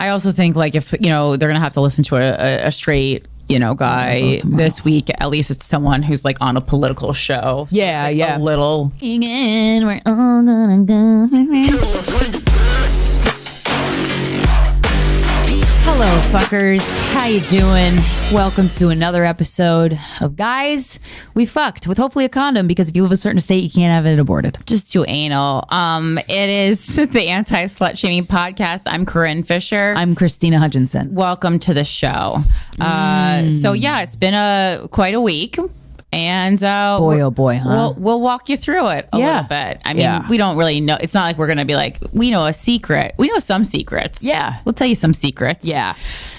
I also think like if, they're going to have to listen to a straight, guy this week, at least it's someone who's like on a political show. So yeah. A little. We're all gonna go. Hello, fuckers. How you doing? Welcome to another episode of Guys We Fucked, with hopefully a condom, because if you live in a certain state, you can't have it aborted. Just too anal. It is the Anti-Slut-Shaming podcast. I'm Corinne Fisher. I'm Krystyna Hutchinson. Welcome to the show. So yeah, it's been quite a week. And boy, oh boy, huh? We'll walk you through it a little bit. I mean, we don't really know. It's not like we're going to be like, we know a secret. We know some secrets. Yeah. We'll tell you some secrets. Yeah.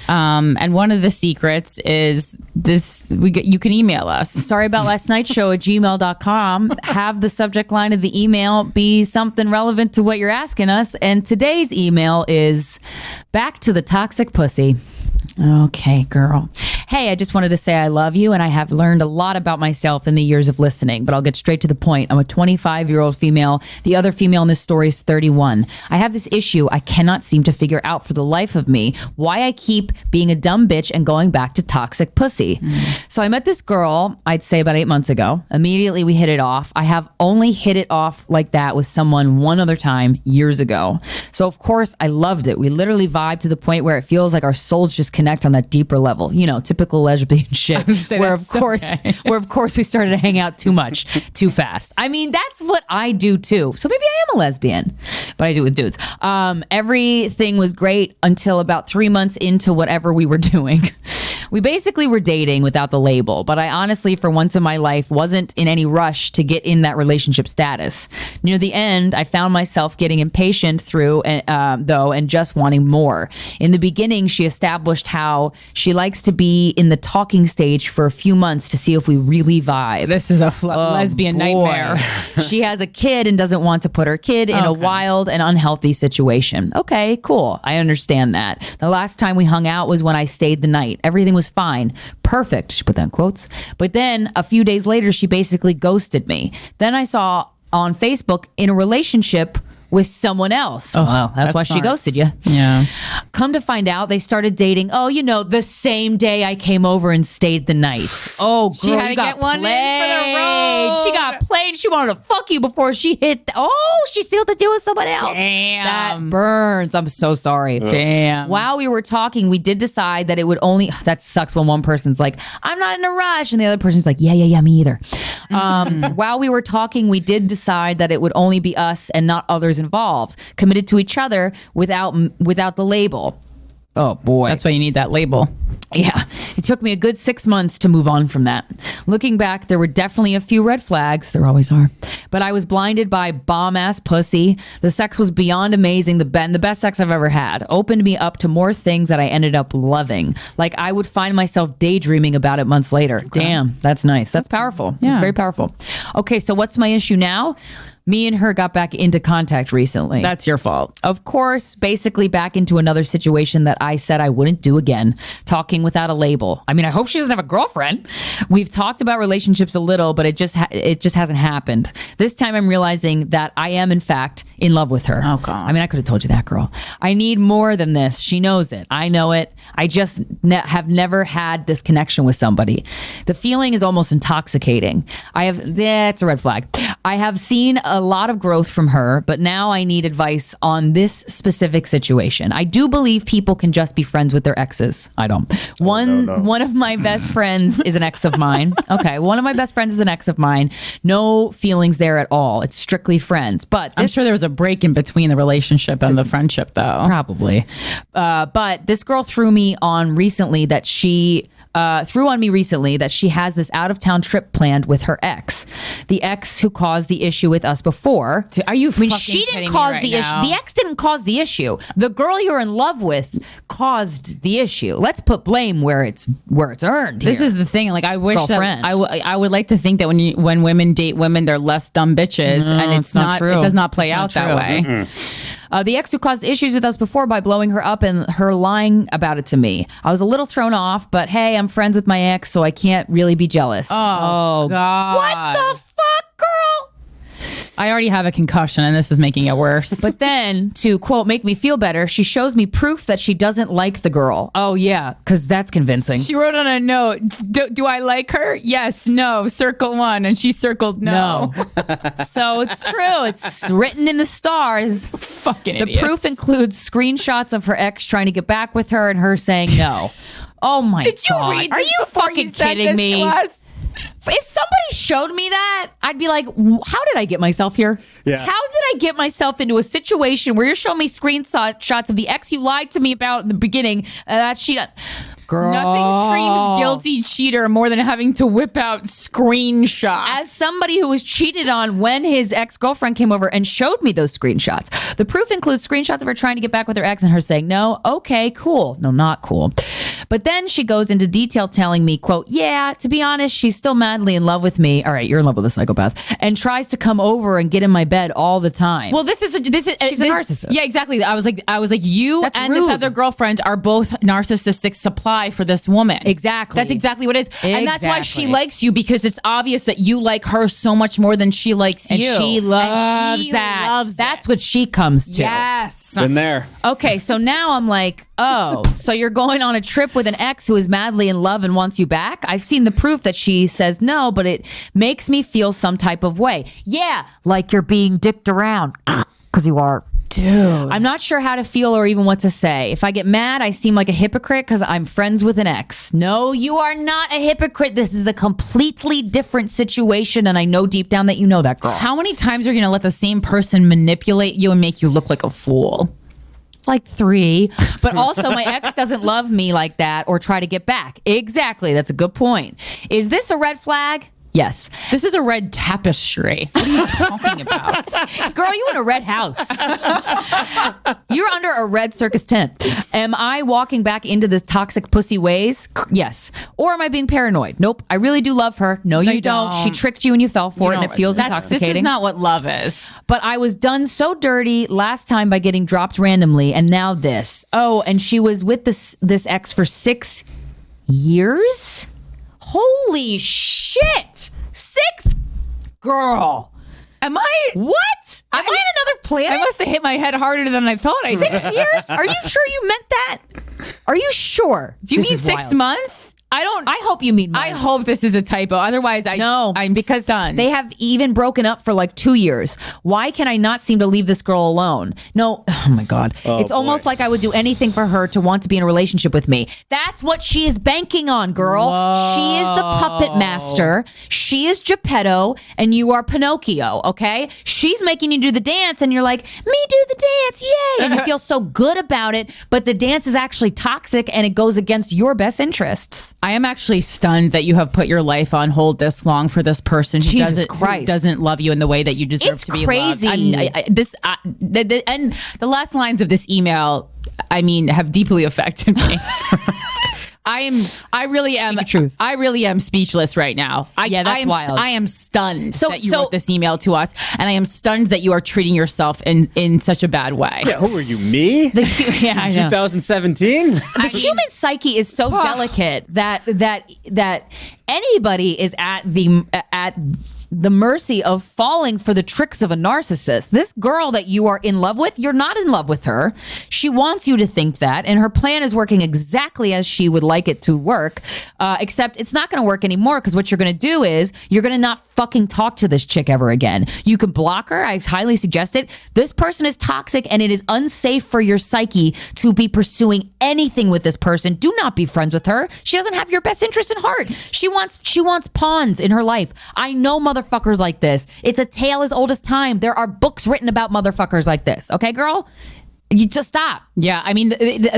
And one of the secrets is this. You can email us. Sorry about last night's show at gmail.com. Have the subject line of the email be something relevant to what you're asking us. And today's email is back to the toxic pussy. Okay, girl. Hey, I just wanted to say I love you, and I have learned a lot about myself in the years of listening, but I'll get straight to the point. I'm a 25-year-old female. The other female in this story is 31. I have this issue I cannot seem to figure out for the life of me, why I keep being a dumb bitch and going back to toxic pussy. So I met this girl, I'd say about 8 months ago. Immediately we hit it off. I have only hit it off like that with someone one other time years ago. So of course I loved it. We literally vibed to the point where it feels like our souls just connect on that deeper level. Typical lesbian shit. Where of course we started to hang out too much, too fast. I mean, that's what I do too. So maybe I am a lesbian, but I do it with dudes. Everything was great until about 3 months into whatever we were doing. We basically were dating without the label, but I honestly, for once in my life, wasn't in any rush to get in that relationship status. Near the end, I found myself getting impatient and just wanting more. In the beginning, she established how she likes to be in the talking stage for a few months to see if we really vibe. This is a lesbian nightmare. She has a kid and doesn't want to put her kid in a wild and unhealthy situation. Okay, cool. I understand that. The last time we hung out was when I stayed the night. Everything was fine. Perfect. She put that in quotes. But then a few days later, she basically ghosted me. Then I saw on Facebook in a relationship with someone else. Oh, wow, that's why she ghosted you. Yeah. Come to find out, they started dating. Oh, the same day I came over and stayed the night. Oh, girl, she had to get one in for the road. She got played. She wanted to fuck you before she hit. She sealed the deal with someone else. Damn. That burns. I'm so sorry. Damn. While we were talking, we did decide that it would only. That sucks when one person's like, I'm not in a rush, and the other person's like, yeah, me either. While we were talking, we did decide that it would only be us and not others involved, committed to each other without the label. Oh boy. That's why you need that label. Yeah. It took me a good 6 months to move on from that. Looking back, there were definitely a few red flags. There always are. But I was blinded by bomb-ass pussy. The sex was beyond amazing. The best sex I've ever had. Opened me up to more things that I ended up loving. Like I would find myself daydreaming about it months later. Okay. Damn, that's nice. That's powerful. Yeah. It's very powerful. Okay, so what's my issue now? Me and her got back into contact recently. That's your fault. Of course, basically back into another situation that I said I wouldn't do again. Talking without a label. I mean, I hope she doesn't have a girlfriend. We've talked about relationships a little, but it just hasn't happened. This time I'm realizing that I am, in fact, in love with her. Oh, God. I mean, I could have told you that, girl. I need more than this. She knows it. I know it. I just have never had this connection with somebody. The feeling is almost intoxicating. It's a red flag. I have seen a lot of growth from her, but now I need advice on this specific situation. I do believe people can just be friends with their exes. I don't. One of my best friends is an ex of mine. Okay, one of my best friends is an ex of mine. No feelings there at all. It's strictly friends. But I'm sure there was a break in between the relationship and the friendship, though. Probably. But this girl threw on me recently that she has this out-of-town trip planned with her ex. The ex who caused the issue with us before. Are you fucking she kidding didn't cause me right the now? issue. The ex didn't cause the issue. The girl you're in love with caused the issue. Let's put blame where it's earned here. This is the thing. Like, I wish Girlfriend. that I would like to think that when women date women, they're less dumb bitches, and it's not true. It does not play out that way. Mm-mm. The ex who caused issues with us before by blowing her up and her lying about it to me. I was a little thrown off, but hey, I'm friends with my ex, so I can't really be jealous. Oh God. What the fuck, girl? I already have a concussion and this is making it worse. But then, to quote, make me feel better, she shows me proof that she doesn't like the girl. Oh, yeah, because that's convincing. She wrote on a note, do I like her? Yes, no, circle 1. And she circled no. So it's true. It's written in the stars. Fucking The idiots. proof includes screenshots of her ex trying to get back with her and her saying no. Oh my Did you God. read Are this you before fucking you sent kidding this me? to us? If somebody showed me that, I'd be like, how did I get myself here? Yeah. How did I get myself into a situation where you're showing me screenshots of the ex you lied to me about in the beginning? That she... Girl. Nothing screams guilty cheater more than having to whip out screenshots. As somebody who was cheated on when his ex-girlfriend came over and showed me those screenshots. The proof includes screenshots of her trying to get back with her ex and her saying, no, okay, cool. No, not cool. But then she goes into detail telling me, quote, yeah, to be honest, she's still madly in love with me. All right, you're in love with a psychopath. And tries to come over and get in my bed all the time. Well, she's a narcissist. Yeah, exactly. I was like, you That's and rude. this other girlfriend are both narcissistic supply for this woman. Exactly. That's exactly what it is. And that's why she Exactly. likes you, because it's obvious that you like her so much more than she likes and you. she loves And she that. loves That's it. what she comes to. Yes. Been there. Okay, so now I'm like, oh, so you're going on a trip with an ex who is madly in love and wants you back? I've seen the proof that she says no, but it makes me feel some type of way. Yeah, like you're being dicked around. Because you are. Dude. I'm not sure how to feel or even what to say. If I get mad, I seem like a hypocrite because I'm friends with an ex. No, you are not a hypocrite. This is a completely different situation, and I know deep down that you know that, girl. How many times are you going to let the same person manipulate you and make you look like a fool? Like 3. But also, my ex doesn't love me like that or try to get back. Exactly. That's a good point. Is this a red flag? Yes. This is a red tapestry. What are you talking about? Girl, you in a red house. You're under a red circus tent. Am I walking back into this toxic pussy ways? Yes. Or am I being paranoid? Nope. I really do love her. No, you don't. She tricked you and you fell for it, and it feels intoxicating. This is not what love is. But I was done so dirty last time by getting dropped randomly, and now this. Oh, and she was with this ex for 6 years? Holy shit! 6? Girl. Am I? What? Am I in another planet? I must have hit my head harder than I thought I did. 6 years? Are you sure you meant that? Are you sure? Do you This mean is 6 wild. months? I hope you mean months. I hope this is a typo. Otherwise, I'm because stunned. they have even broken up for like 2 years. Why can I not seem to leave this girl alone? No, oh my God. It's almost like I would do anything for her to want to be in a relationship with me. That's what she is banking on, girl. Whoa. She is the puppet master. She is Geppetto and you are Pinocchio, okay? She's making you do the dance and you're like, me do the dance, yay! And you feel so good about it, but the dance is actually toxic and it goes against your best interests. I am actually stunned that you have put your life on hold this long for this person who Jesus who Christ. doesn't love you in the way that you deserve It's to be crazy. loved. And the last lines of this email, I mean, have deeply affected me. I really am. the truth. I really am speechless right now. That's wild. I am stunned So- that you wrote this email to us, and I am stunned that you are treating yourself in such a bad way. Yeah, who are you, me? Yeah, I know. 2017? The human psyche is so delicate that anybody is at the mercy of falling for the tricks of a narcissist. This girl that you are in love with, you're not in love with her. She wants you to think that, and her plan is working exactly as she would like it to work, except it's not going to work anymore because what you're going to do is you're going to not fucking talk to this chick ever again. You can block her. I highly suggest it. This person is toxic, and it is unsafe for your psyche to be pursuing anything with this person. Do not be friends with her. She doesn't have your best interest in heart. She wants pawns in her life. I know motherfuckers like this. It's a tale as old as time. There are books written about motherfuckers like this. Okay, girl? You just stop. Yeah, I mean,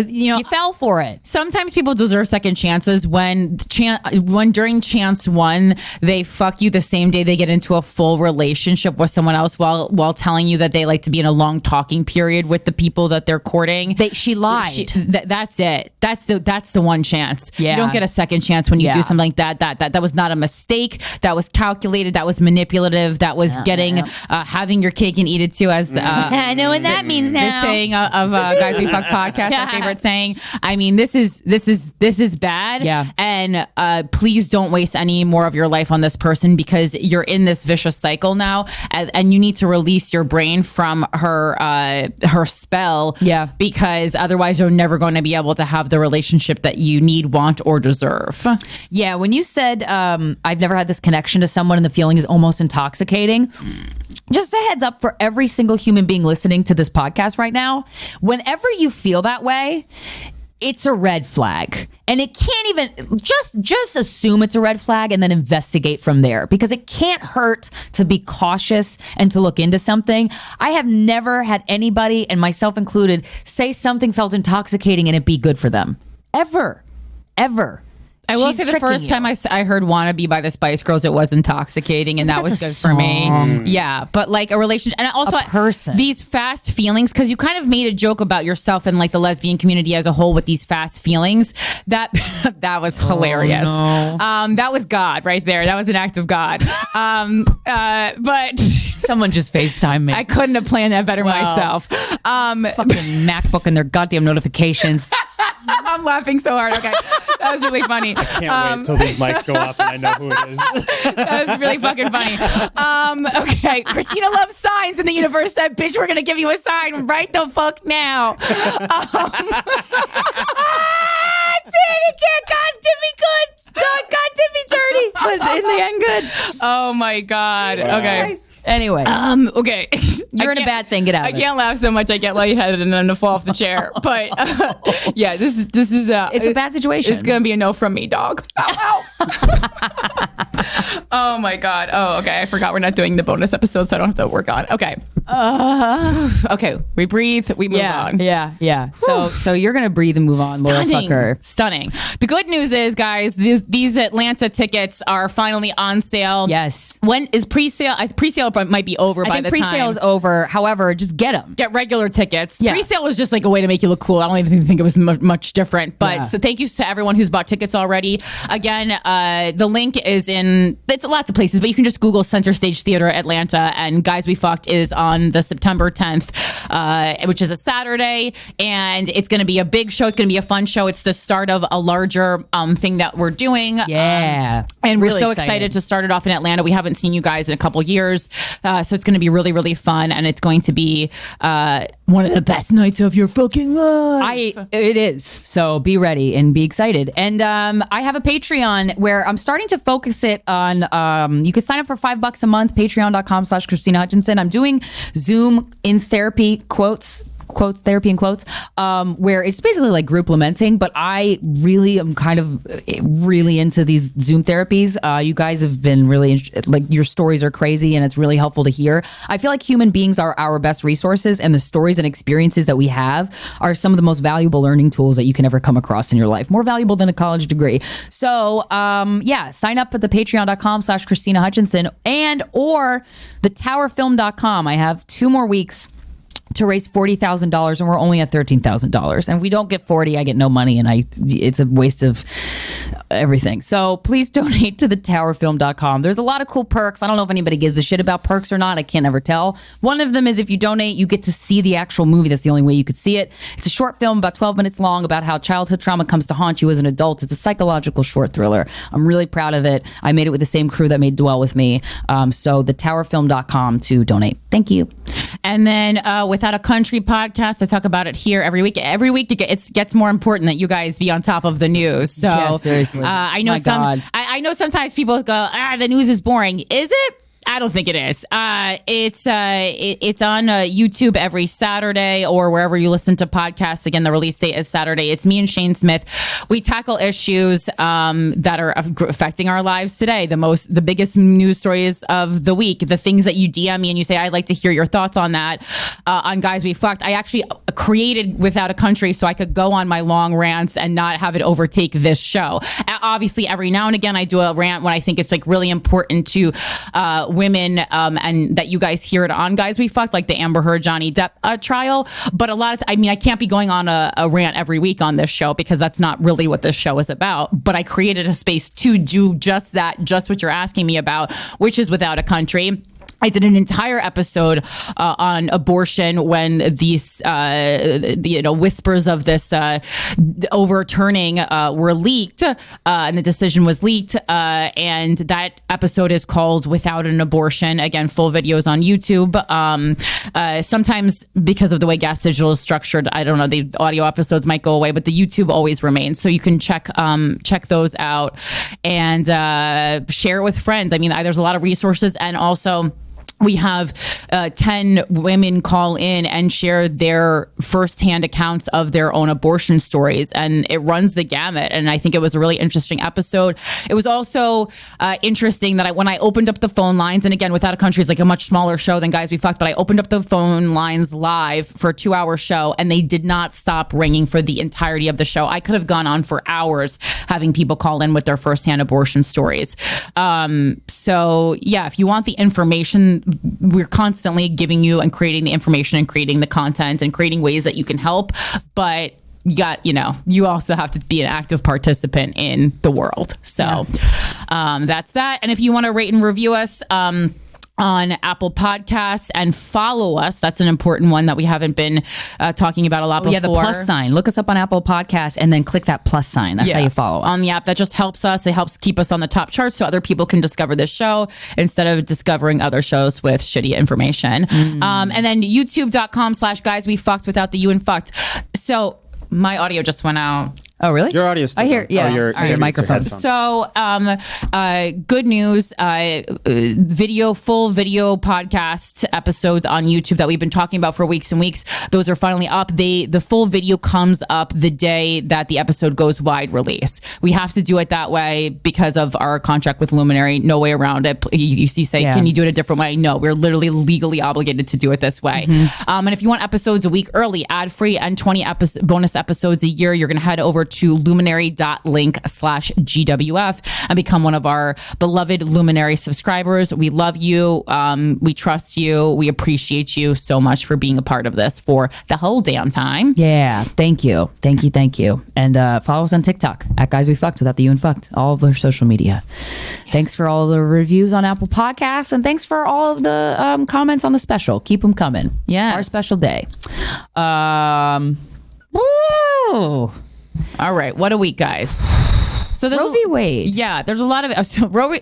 You fell for it. sometimes people deserve second chances when during chance one they fuck you the same day they get into a full relationship with someone else while telling you that they like to be in a long talking period with the people that they're courting. She lied. That's it. That's the one chance. Yeah. You don't get a second chance when you Yeah. do something like that. That was not a mistake. That was calculated. That was manipulative. That was having your cake and eat it too, as I know what that means the saying of Guys We Fcked podcast, our favorite saying. I mean, this is bad. Yeah. And please don't waste any more of your life on this person, because you're in this vicious cycle now, and you need to release your brain from her spell. Yeah. Because otherwise you're never going to be able to have the relationship that you need, want, or deserve. Yeah, when you said I've never had this connection to someone and the feeling is almost intoxicating, just a heads up for every single human being listening to this podcast right now, whenever you feel that way, it's a red flag. And it can't even, just assume it's a red flag and then investigate from there, because it can't hurt to be cautious and to look into something. I have never had anybody, and myself included, say something felt intoxicating and it be good for them. Ever. I will She's say the tricking first you. time I heard "Wannabe" by the Spice Girls, it was intoxicating, and that was That's good a for me. song. Yeah, but like a relationship, and also A person. these fast feelings, because you kind of made a joke about yourself and like the lesbian community as a whole with these fast feelings. That was hilarious. That was God right there. That was an act of God. But Someone just FaceTime me. I couldn't have planned that better myself. Fucking MacBook and their goddamn notifications. I'm laughing so hard. Okay, that was really funny. Can't wait till these mics go off and I know who it is. That was really fucking funny. Okay, Krystyna loves signs, and the universe said, "Bitch, we're gonna give you a sign right the fuck now." Did it again? God did me good. God did me dirty, but in the end, good. Oh my God. Okay. Christ. Anyway, Okay. you're in a bad thing. Get out I of it. can't laugh so much I get lightheaded and then I'm gonna fall off the chair. But yeah, this is It's a bad situation. It's gonna be a no from me, dog. Ow, ow. Oh my God. Oh, okay. I forgot we're not doing the bonus episode, so I don't have to work on. Okay. Okay. We breathe. We move on. Yeah. So you're gonna breathe and move on, Laura Fucker. Stunning. The good news is, guys, these Atlanta tickets are finally on sale. Yes. When is pre-sale? Pre-sale might be over by I think the pre-sale time. is over. However, just get them. Get regular tickets. Yeah. Pre-sale was just like a way to make you look cool. I don't even think it was much different. But Yeah. so thank you to everyone who's bought tickets already. Again, the link is it's lots of places, but you can just Google Center Stage Theater Atlanta, and Guys We Fcked is on the September 10th, which is a Saturday, and it's going to be a big show. It's going to be a fun show. It's the start of a larger thing that we're doing. Yeah. And we're Really so excited. excited to start it off in Atlanta. We haven't seen you guys in a couple years. So it's going to be really, really fun. And it's going to be one of the best nights of your fucking life. It is. So be ready and be excited. And I have a Patreon where I'm starting to focus it on, you can sign up for $5 a month, patreon.com/Krystyna Hutchinson. I'm doing Zoom in therapy quotes, therapy in quotes, where it's basically like group lamenting, but I really am kind of really into these Zoom therapies. You guys have been really, like, your stories are crazy and it's really helpful to hear. I feel like human beings are our best resources, and the stories and experiences that we have are some of the most valuable learning tools that you can ever come across in your life. More valuable than a college degree. So yeah, sign up at the patreon.com/Krystyna Hutchinson or the towerfilm.com. I have 2 more weeks to raise $40,000, and we're only at $13,000. And if we don't get 40, I get no money, and it's a waste of everything. So please donate to the towerfilm.com. There's a lot of cool perks. I don't know if anybody gives a shit about perks or not. I can't ever tell. One of them is if you donate, you get to see the actual movie. That's the only way you could see it. It's a short film about 12 minutes long about how childhood trauma comes to haunt you as an adult. It's a psychological short thriller. I'm really proud of it. I made it with the same crew that made Dwell with me. So the towerfilm.com to donate. Thank you. And then Without a Country podcast, I talk about it here every week. Every week it gets more important that you guys be on top of the news. So Yeah, seriously. I know My God. I know sometimes people go, the news is boring. Is it? I don't think it is. It's on YouTube every Saturday or wherever you listen to podcasts. Again, the release date is Saturday. It's me and Shane Smith. We tackle issues that are affecting our lives today. The biggest news stories of the week, the things that you DM me and you say, I'd like to hear your thoughts on that. On Guys We Fcked, I actually created Without a Country so I could go on my long rants and not have it overtake this show. Obviously, every now and again, I do a rant when I think it's like really important to women, and that you guys hear it on Guys We Fcked, like the Amber Heard Johnny Depp trial. But a lot of I can't be going on a rant every week on this show because that's not really what this show is about. But I created a space to do just that, just what you're asking me about, which is Without a Country. I did an entire episode on abortion when these, whispers of this overturning were leaked, and the decision was leaked. And that episode is called "Without an Abortion." Again, full videos on YouTube. Sometimes because of the way Gas Digital is structured, I don't know, the audio episodes might go away, but the YouTube always remains. So you can check those out and share it with friends. I mean, there's a lot of resources, and also we have 10 women call in and share their firsthand accounts of their own abortion stories, and it runs the gamut. And I think it was a really interesting episode. It was also interesting that when I opened up the phone lines, and again, Without a Country is like a much smaller show than Guys We Fcked, but I opened up the phone lines live for a 2-hour show, and they did not stop ringing for the entirety of the show. I could have gone on for hours having people call in with their firsthand abortion stories. So yeah, if you want the information, we're constantly giving you and creating the information and creating the content and creating ways that you can help. But you also have to be an active participant in the world. So that's that. And if you want to rate and review us, on Apple Podcasts and follow us. That's an important one that we haven't been talking about a lot before. Yeah, the plus sign. Look us up on Apple Podcasts and then click that plus sign. That's how you follow us. On the app. That just helps us. It helps keep us on the top charts so other people can discover this show instead of discovering other shows with shitty information. And then youtube.com/Guys We Fcked without the U and fucked. So my audio just went out. Oh, really? Your audio still. I hear, yeah. Your microphone. So, good news, full video podcast episodes on YouTube that we've been talking about for weeks and weeks. Those are finally up. The full video comes up the day that the episode goes wide release. We have to do it that way because of our contract with Luminary. No way around it. You say, can you do it a different way? No, we're literally legally obligated to do it this way. And if you want episodes a week early, ad-free, and 20 bonus episodes a year, you're going to head over to luminary.link/GWF and become one of our beloved Luminary subscribers. We love you. We trust you. We appreciate you so much for being a part of this for the whole damn time. Yeah. Thank you. Thank you. Thank you. And follow us on TikTok at Guys We Fcked without the U and fucked. All of their social media. Yes. Thanks for all the reviews on Apple Podcasts, and thanks for all of the comments on the special. Keep them coming. Yeah. Our special day. Woo! All right, what a week, guys. So Roe v. Wade. Yeah, there's a lot of Roe v.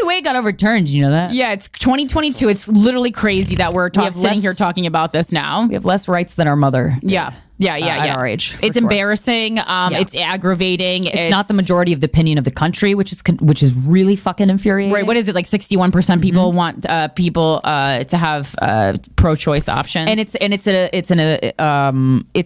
Wade got overturned. Did you know that? Yeah, it's 2022. It's literally crazy that we're sitting here talking about this now. We have less rights than our mother did. Yeah. At our age. It's embarrassing. It's aggravating. It's not the majority of the opinion of the country, which is really fucking infuriating. Right. What is it? Like 61% people want people to have pro-choice options. And it's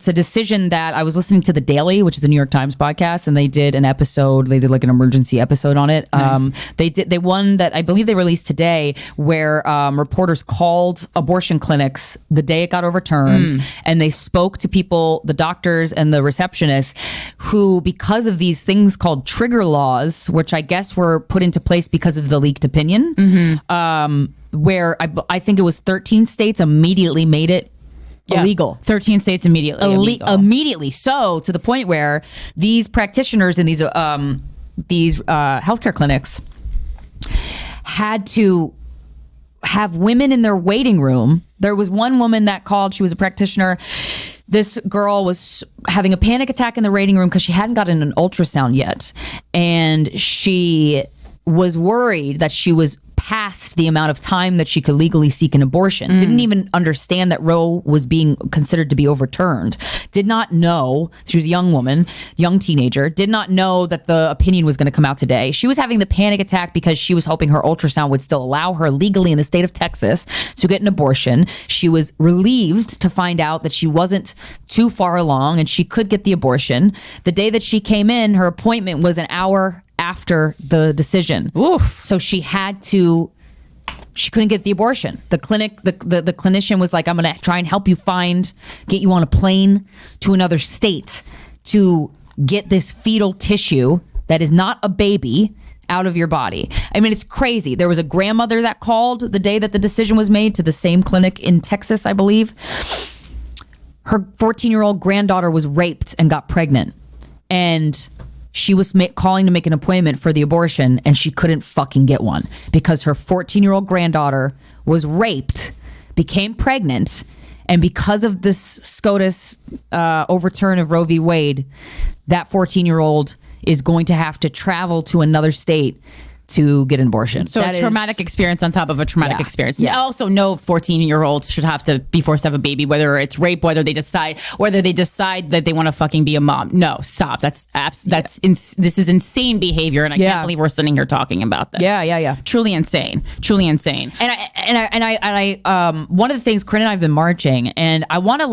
a decision that I was listening to The Daily, which is a New York Times podcast, and they did an episode. They did like an emergency episode on it. Nice. They won that. I believe they released today, where reporters called abortion clinics the day it got overturned, and they spoke to people, the doctors and the receptionists, who, because of these things called trigger laws, which I guess were put into place because of the leaked opinion, where I think it was 13 states immediely made it illegal. 13 states immediately illegal. Immediately. So to the point where these practitioners in these healthcare clinics had to have women in their waiting room. There was one woman that called. She was a practitioner. This girl was having a panic attack in the waiting room because she hadn't gotten an ultrasound yet. And she was worried that she was past the amount of time that she could legally seek an abortion. Didn't even understand that Roe was being considered to be overturned. Did not know, she was a young woman, young teenager, did not know that the opinion was going to come out today. She was having the panic attack because she was hoping her ultrasound would still allow her legally in the state of Texas to get an abortion. She was relieved to find out that she wasn't too far along and she could get the abortion. The day that she came in, her appointment was an hour after the decision. Oof. So she couldn't get the abortion. The clinic, the clinician was like, I'm going to try and help you get you on a plane to another state to get this fetal tissue that is not a baby out of your body. I mean, it's crazy. There was a grandmother that called the day that the decision was made to the same clinic in Texas, I believe. Her 14-year-old granddaughter was raped and got pregnant. And she was calling to make an appointment for the abortion, and she couldn't fucking get one because her 14-year-old granddaughter was raped, became pregnant, and because of this SCOTUS overturn of Roe v. Wade, that 14-year-old is going to have to travel to another state to get an abortion. So a traumatic experience on top of a traumatic experience. Yeah. Also, no 14-year-old should have to be forced to have a baby, whether it's rape, whether they decide that they want to fucking be a mom. No, stop. This is insane behavior, and I can't believe we're sitting here talking about this. Yeah. Truly insane. And I one of the things, Corinne and I have been marching, and I want to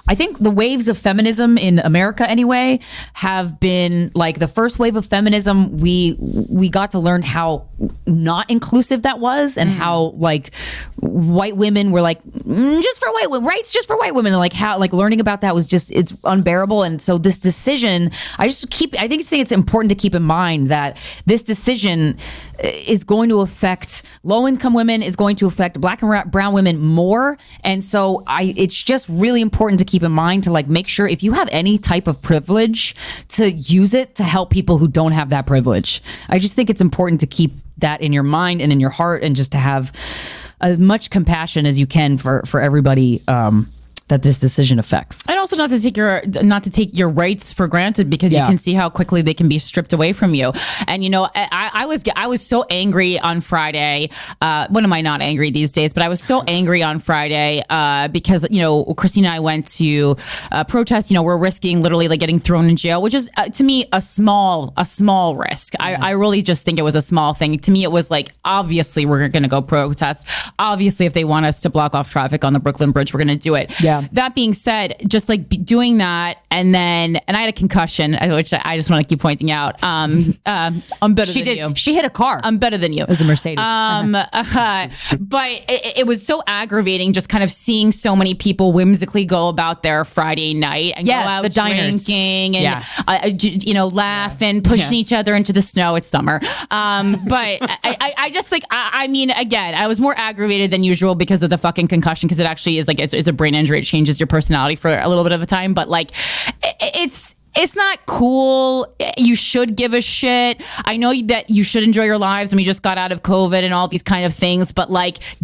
I think the waves of feminism in America anyway have been the first wave of feminism. We got to learn how not inclusive that was, and how white women were just for white women, rights just for white women, and how learning about that was just, it's unbearable. And so this decision, I think it's important to keep in mind that this decision is going to affect low-income women, is going to affect Black and brown women more. And so it's just really important to keep in mind to make sure if you have any type of privilege to use it to help people who don't have that privilege. I just think it's important to keep that in your mind and in your heart, and just to have as much compassion as you can for everybody that this decision affects. And also not to take your rights for granted, because you can see how quickly they can be stripped away from you. And I was so angry on Friday. When am I not angry these days? But I was so angry on Friday because Krystyna and I went to protest. We're risking literally getting thrown in jail, which is to me a small risk. I really just think it was a small thing. To me, it was obviously we're going to go protest. Obviously, if they want us to block off traffic on the Brooklyn Bridge, we're going to do it. Yeah. That being said, just doing that, and I had a concussion, which I just want to keep pointing out. I'm better than you. She hit a car. I'm better than you. It was a Mercedes. But it was so aggravating, just kind of seeing so many people whimsically go about their Friday night and go out the diners. drinking and laughing, pushing each other into the snow. It's summer. But I just I mean, again, I was more aggravated than usual because of the fucking concussion, because it actually is it's a brain injury. It changes your personality for a little bit of a time, but it's not cool. You should give a shit. I know that you should enjoy your lives, and we just got out of COVID and all these kind of things, but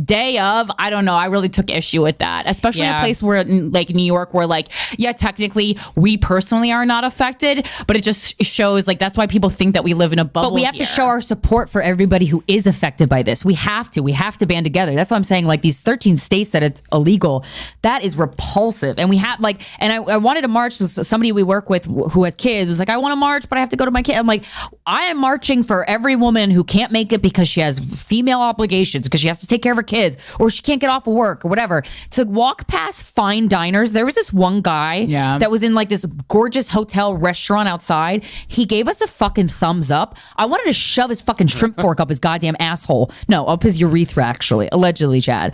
day of, I don't know. I really took issue with that, especially in a place where New York, where technically we personally are not affected, but it just shows that's why people think that we live in a bubble. But we have to show our support for everybody who is affected by this. We have to band together. That's why I'm saying these 13 states that it's illegal, that is repulsive. And we have and I wanted to march. Somebody we work with who has kids was I want to march, but I have to go to my kid. I'm I am marching for every woman who can't make it because she has female obligations, because she has to take care of her kids, or she can't get off of work or whatever, to walk past fine diners. There was this one guy that was in this gorgeous hotel restaurant outside. He gave us a fucking thumbs up. I wanted to shove his fucking shrimp fork up his goddamn asshole. No, up his urethra, actually, allegedly, Chad.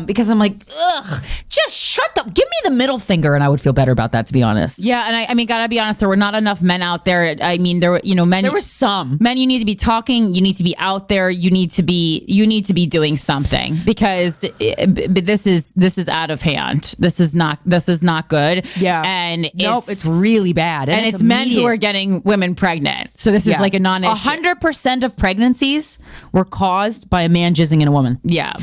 Because I'm ugh, just shut the, give me the middle finger, and I would feel better about that, to be honest. Yeah, and I mean, gotta be honest, there were not enough men out there. I mean, there were, men. There were some men. You need to be talking. You need to be out there. You need to be doing something, because this is out of hand. This is not good. Yeah, and it's really bad. And it's men who are getting women pregnant. So this is a non-issue. 100% of pregnancies were caused by a man jizzing in a woman. Yeah.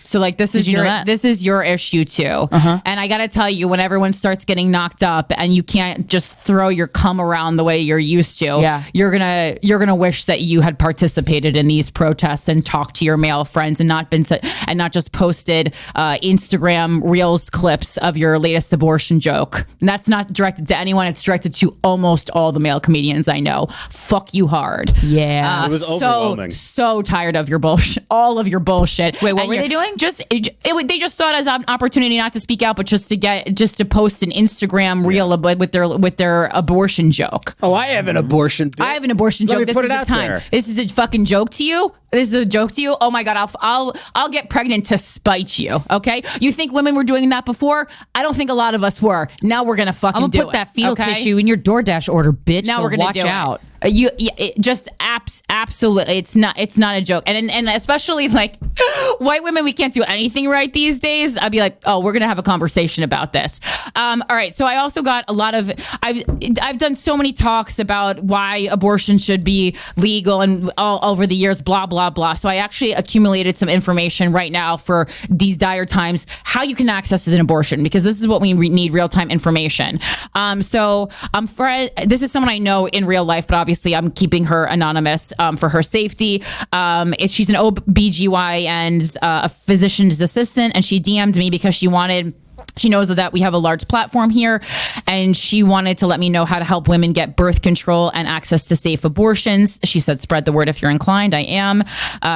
So this is your issue too. And I gotta tell you, when everyone starts getting knocked up and you can't just throw your cum around the way you're used to, you're gonna wish that you had participated in these protests and talked to your male friends and not just posted Instagram Reels clips of your latest abortion joke. And that's not directed to anyone. It's directed to almost all the male comedians I know. Fuck you hard. Yeah. It was overwhelming. So tired of your bullshit. All of your bullshit. Wait, what were they doing? They just saw it as an opportunity not to speak out, but just to post an Instagram reel with their abortion joke. Oh, I have an abortion. I have an abortion joke. This is a time. There. This is a fucking joke to you. This is a joke to you. Oh my God, I'll get pregnant to spite you. Okay, you think women were doing that before? I don't think a lot of us were. Now we're gonna fucking I'm gonna put that fetal tissue in your DoorDash order, bitch. Now so we're gonna watch do out. It. it just absolutely, it's not a joke. And especially like white women, we can't do anything right these days. I'd be like, oh, we're gonna have a conversation about this. All right, so I also got a lot of, I've done so many talks about why abortion should be legal and all over the years, blah blah blah. So I actually accumulated some information right now for these dire times, how you can access an abortion, because this is what we need, real-time information. So this is someone I know in real life, but obviously I'm keeping her anonymous for her safety. She's an OBGYN's a physician's assistant, and she DM'd me because she knows that we have a large platform here, and she wanted to let me know how to help women get birth control and access to safe abortions. She said, spread the word if you're inclined. I am.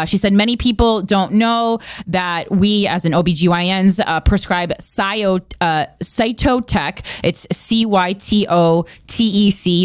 She said, many people don't know that we as an OBGYNs prescribe Cytotec. It's CYTOTEC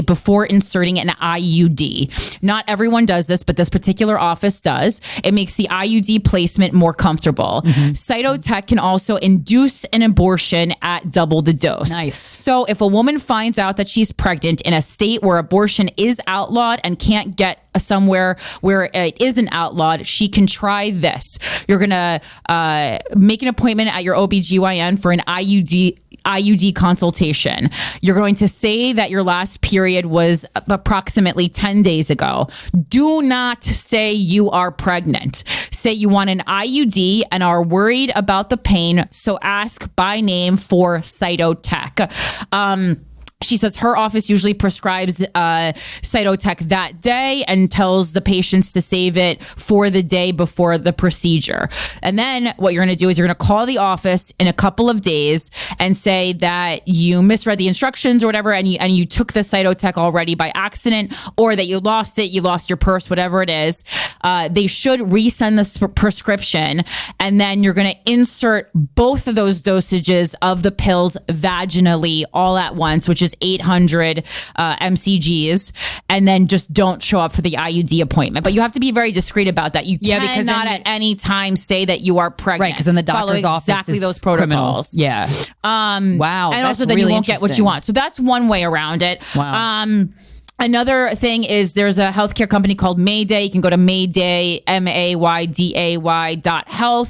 before inserting an IUD. Not everyone does this, but this particular office does. It makes the IUD placement more comfortable. Cytotec can also induce an abortion at double the dose. Nice. So if a woman finds out that she's pregnant in a state where abortion is outlawed and can't get somewhere where it isn't outlawed, she can try this. You're going to make an appointment at your OBGYN for an IUD consultation. You're going to say that your last period was approximately 10 days ago. Do not say you are pregnant. Say you want an IUD and are worried about the pain, so ask by name for Cytotec. She says her office usually prescribes Cytotec that day and tells the patients to save it for the day before the procedure. And then what you're going to do is you're going to call the office in a couple of days and say that you misread the instructions or whatever, and you took the Cytotec already by accident, or that you lost it, you lost your purse, whatever it is. They should resend the prescription, and then you're going to insert both of those dosages of the pills vaginally all at once, which is 800 mcgs, and then just don't show up for the IUD appointment. But you have to be very discreet about that. You cannot at any time say that you are pregnant. Right, because in the doctor's office exactly those protocols. Criminal. Yeah. Wow. And also then really you won't get what you want. So that's one way around it. Wow. Another thing is there's a healthcare company called Mayday. You can go to Mayday, MAYDAY.health,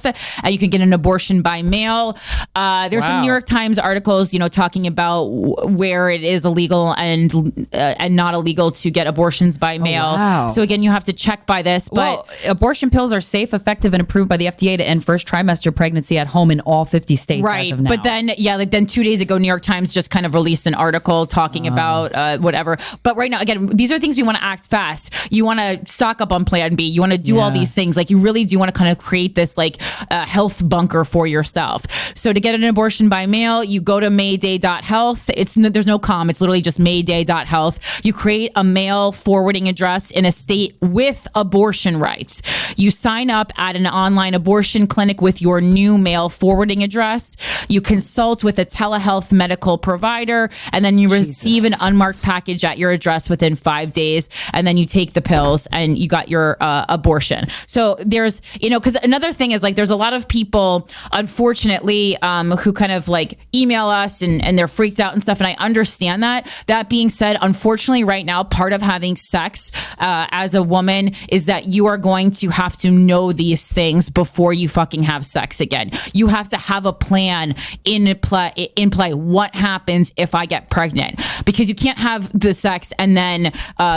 and you can get an abortion by mail. There's some New York Times articles, talking about where it is illegal and not illegal to get abortions by mail. Wow. So again, you have to check by this. But abortion pills are safe, effective, and approved by the FDA to end first trimester pregnancy at home in all 50 states as of now. But then, then 2 days ago, New York Times just kind of released an article talking about whatever. But right now, again, these are things we want to act fast. You want to stock up on Plan B. You want to do all these things. Like, you really do want to kind of create this health bunker for yourself. So to get an abortion by mail, you go to mayday.health. There's no com. It's literally just mayday.health. You create a mail forwarding address in a state with abortion rights. You sign up at an online abortion clinic with your new mail forwarding address. You consult with a telehealth medical provider, and then you receive an unmarked package at your address within 5 days, and then you take the pills and you got your abortion. So there's, because another thing is there's a lot of people, unfortunately, who kind of email us and they're freaked out and stuff. And I understand that. That being said, unfortunately, right now, part of having sex as a woman is that you are going to have to know these things before you fucking have sex again. You have to have a plan in play. What happens if I get pregnant? Because you can't have the sex and then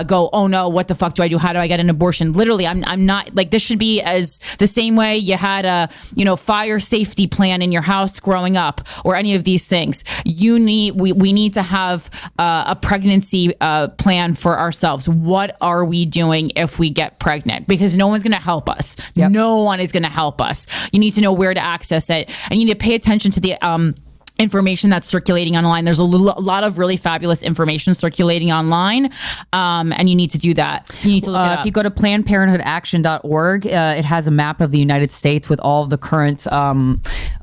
go, oh no, what the fuck do I do? How do I get an abortion? Literally, I'm not this should be as the same way you had a fire safety plan in your house growing up, or any of these things. We need to have a pregnancy plan for ourselves. What are we doing if we get pregnant? Because no one's going to help us. Yep. No one is going to help us. You need to know where to access it, and you need to pay attention to the information that's circulating online. There's a lot of really fabulous information circulating online, and you need to do that. You need to look it up. If you go to PlannedParenthoodAction.org, it has a map of the United States with all of the current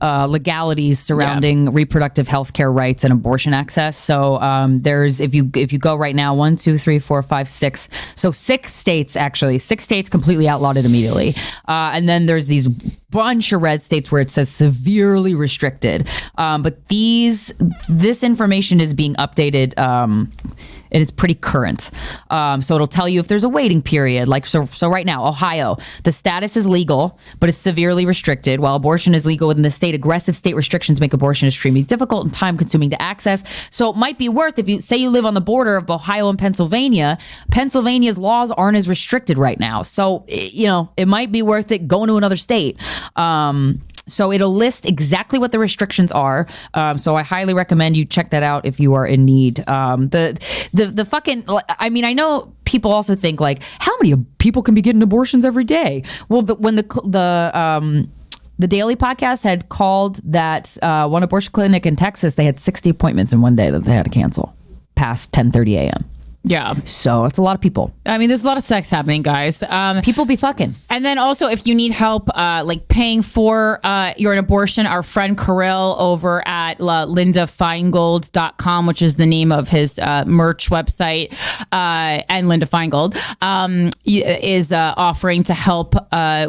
legalities surrounding reproductive health care rights and abortion access. So there's, if you go right now, 1, 2, 3, 4, 5, 6. So 6 states completely outlawed it immediately. And then there's these bunch of red states where it says severely restricted. But this information is being updated and it's pretty current. So it'll tell you if there's a waiting period. Like, so right now, Ohio, the status is legal, but it's severely restricted. While abortion is legal within the state, aggressive state restrictions make abortion extremely difficult and time consuming to access. So it might be worth, if you say you live on the border of Ohio and Pennsylvania, Pennsylvania's laws aren't as restricted right now. So, it might be worth it going to another state. So it'll list exactly what the restrictions are. So I highly recommend you check that out if you are in need. The fucking, I mean, I know people also think like, how many people can be getting abortions every day? Well, when the Daily Podcast had called that one abortion clinic in Texas, they had 60 appointments in one day that they had to cancel past 10:30 a.m. Yeah. So it's a lot of people. I mean, there's a lot of sex happening, guys. People be fucking. And then also, if you need help, like paying for your abortion, our friend Kirill over at lindafeingold.com, which is the name of his merch website, and Linda Feingold is offering to help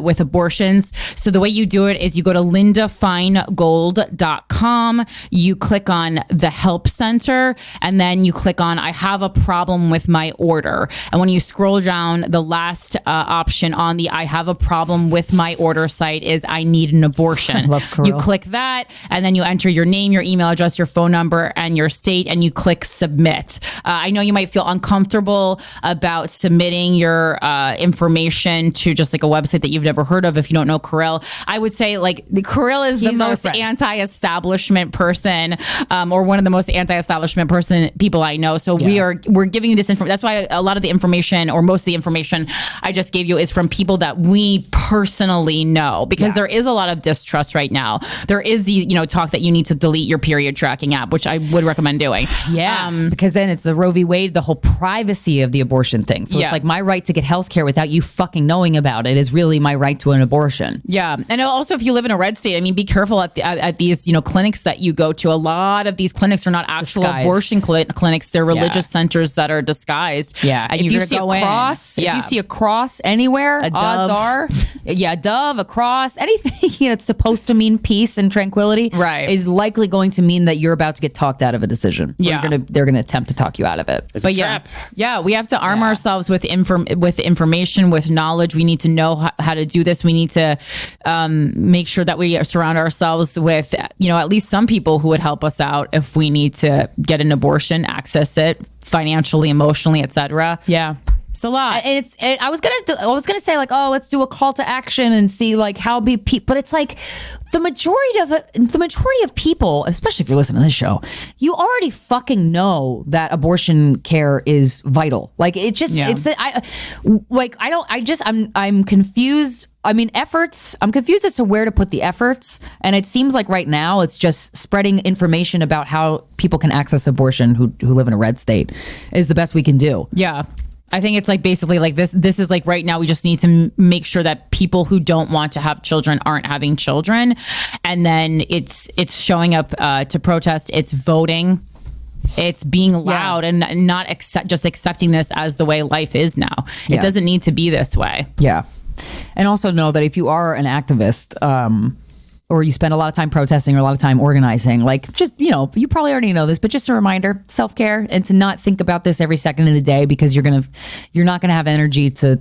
with abortions. So the way you do it is you go to lindafeingold.com, you click on the help center, and then you click on I have a problem with my order. And when you scroll down, the last option on the I have a problem with my order site is I need an abortion. I love Kirill. You click that, and then you enter your name, your email address, your phone number, and your state, and you click submit. I know you might feel uncomfortable about submitting your information to just like a website that you've never heard of if you don't know Kirill. I would say like Kirill is the most anti-establishment person, or one of the most anti-establishment people I know. So we're giving you this information. That's why a lot of the information, or most of the information I just gave you, is from people that we personally know, because there is a lot of distrust right now. There is the talk that you need to delete your period tracking app, which I would recommend doing. Because then it's the Roe v. Wade, the whole privacy of the abortion thing. So it's like my right to get health care without you fucking knowing about it is really my right to an abortion. Yeah. And also, if you live in a red state, I mean, be careful at these clinics that you go to. A lot of these clinics are not actual abortion clinics. They're religious centers that are disguised. Yeah. And if you see a cross, anywhere, odds are, a dove, a cross, anything that's supposed to mean peace and tranquility, is likely going to mean that you're about to get talked out of a decision. They're gonna attempt to talk you out of it. It's a trap. We have to arm ourselves with information, with knowledge. We need to know how to do this. We need to make sure that we surround ourselves with at least some people who would help us out if we need to get an abortion, access it financially, emotionally, etc. Yeah. It's a lot. I was gonna say like, oh, let's do a call to action and see like how but it's like the majority of people, especially if you're listening to this show, you already fucking know that abortion care is vital. Like it just I'm confused. I mean, I'm confused as to where to put the efforts. And it seems like right now it's just spreading information about how people can access abortion who live in a red state is the best we can do. Yeah. I think it's like basically like this is like right now we just need to make sure that people who don't want to have children aren't having children. And then it's showing up to protest. It's voting. It's being loud and not just accepting this as the way life is now. It doesn't need to be this way. Yeah. And also know that if you are an activist, or you spend a lot of time protesting or a lot of time organizing, like just, you probably already know this, but just a reminder, self-care, and to not think about this every second of the day, because you're not going to have energy to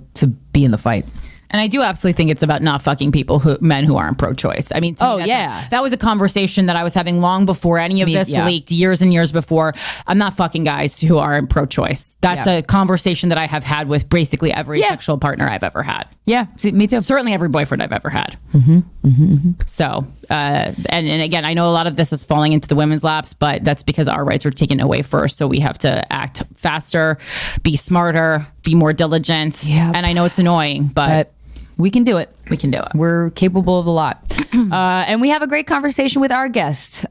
be in the fight. And I do absolutely think it's about not fucking men who aren't pro-choice. I mean, that was a conversation that I was having long before any of this leaked, years and years before. I'm not fucking guys who aren't pro-choice. That's a conversation that I have had with basically every sexual partner I've ever had. Yeah, me too. Certainly every boyfriend I've ever had. So, and again, I know a lot of this is falling into the women's laps, but that's because our rights were taken away first. So we have to act faster, be smarter, be more diligent. Yep. And I know it's annoying, but we can do it. We can do it. We're capable of a lot. And we have a great conversation with our guest.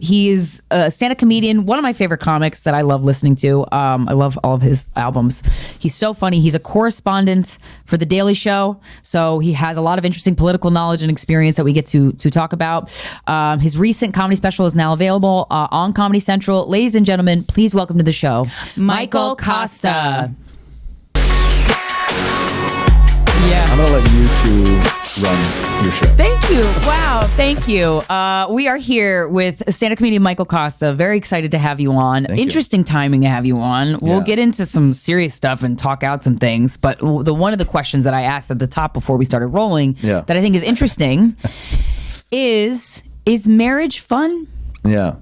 He is a stand-up comedian, one of my favorite comics that I love listening to. I love all of his albums. He's so funny. He's a correspondent for The Daily Show. So he has a lot of interesting political knowledge and experience that we get to talk about. His recent comedy special is now available on Comedy Central. Ladies and gentlemen, please welcome to the show, Michael Costa. I'm gonna let you two run your show. Thank you. Wow. Thank you. We are here with stand-up comedian Michael Costa. Very excited to have you on. Interesting timing to have you on. We'll get into some serious stuff and talk out some things. But one of the questions that I asked at the top before we started rolling that I think is interesting is marriage fun? Yeah.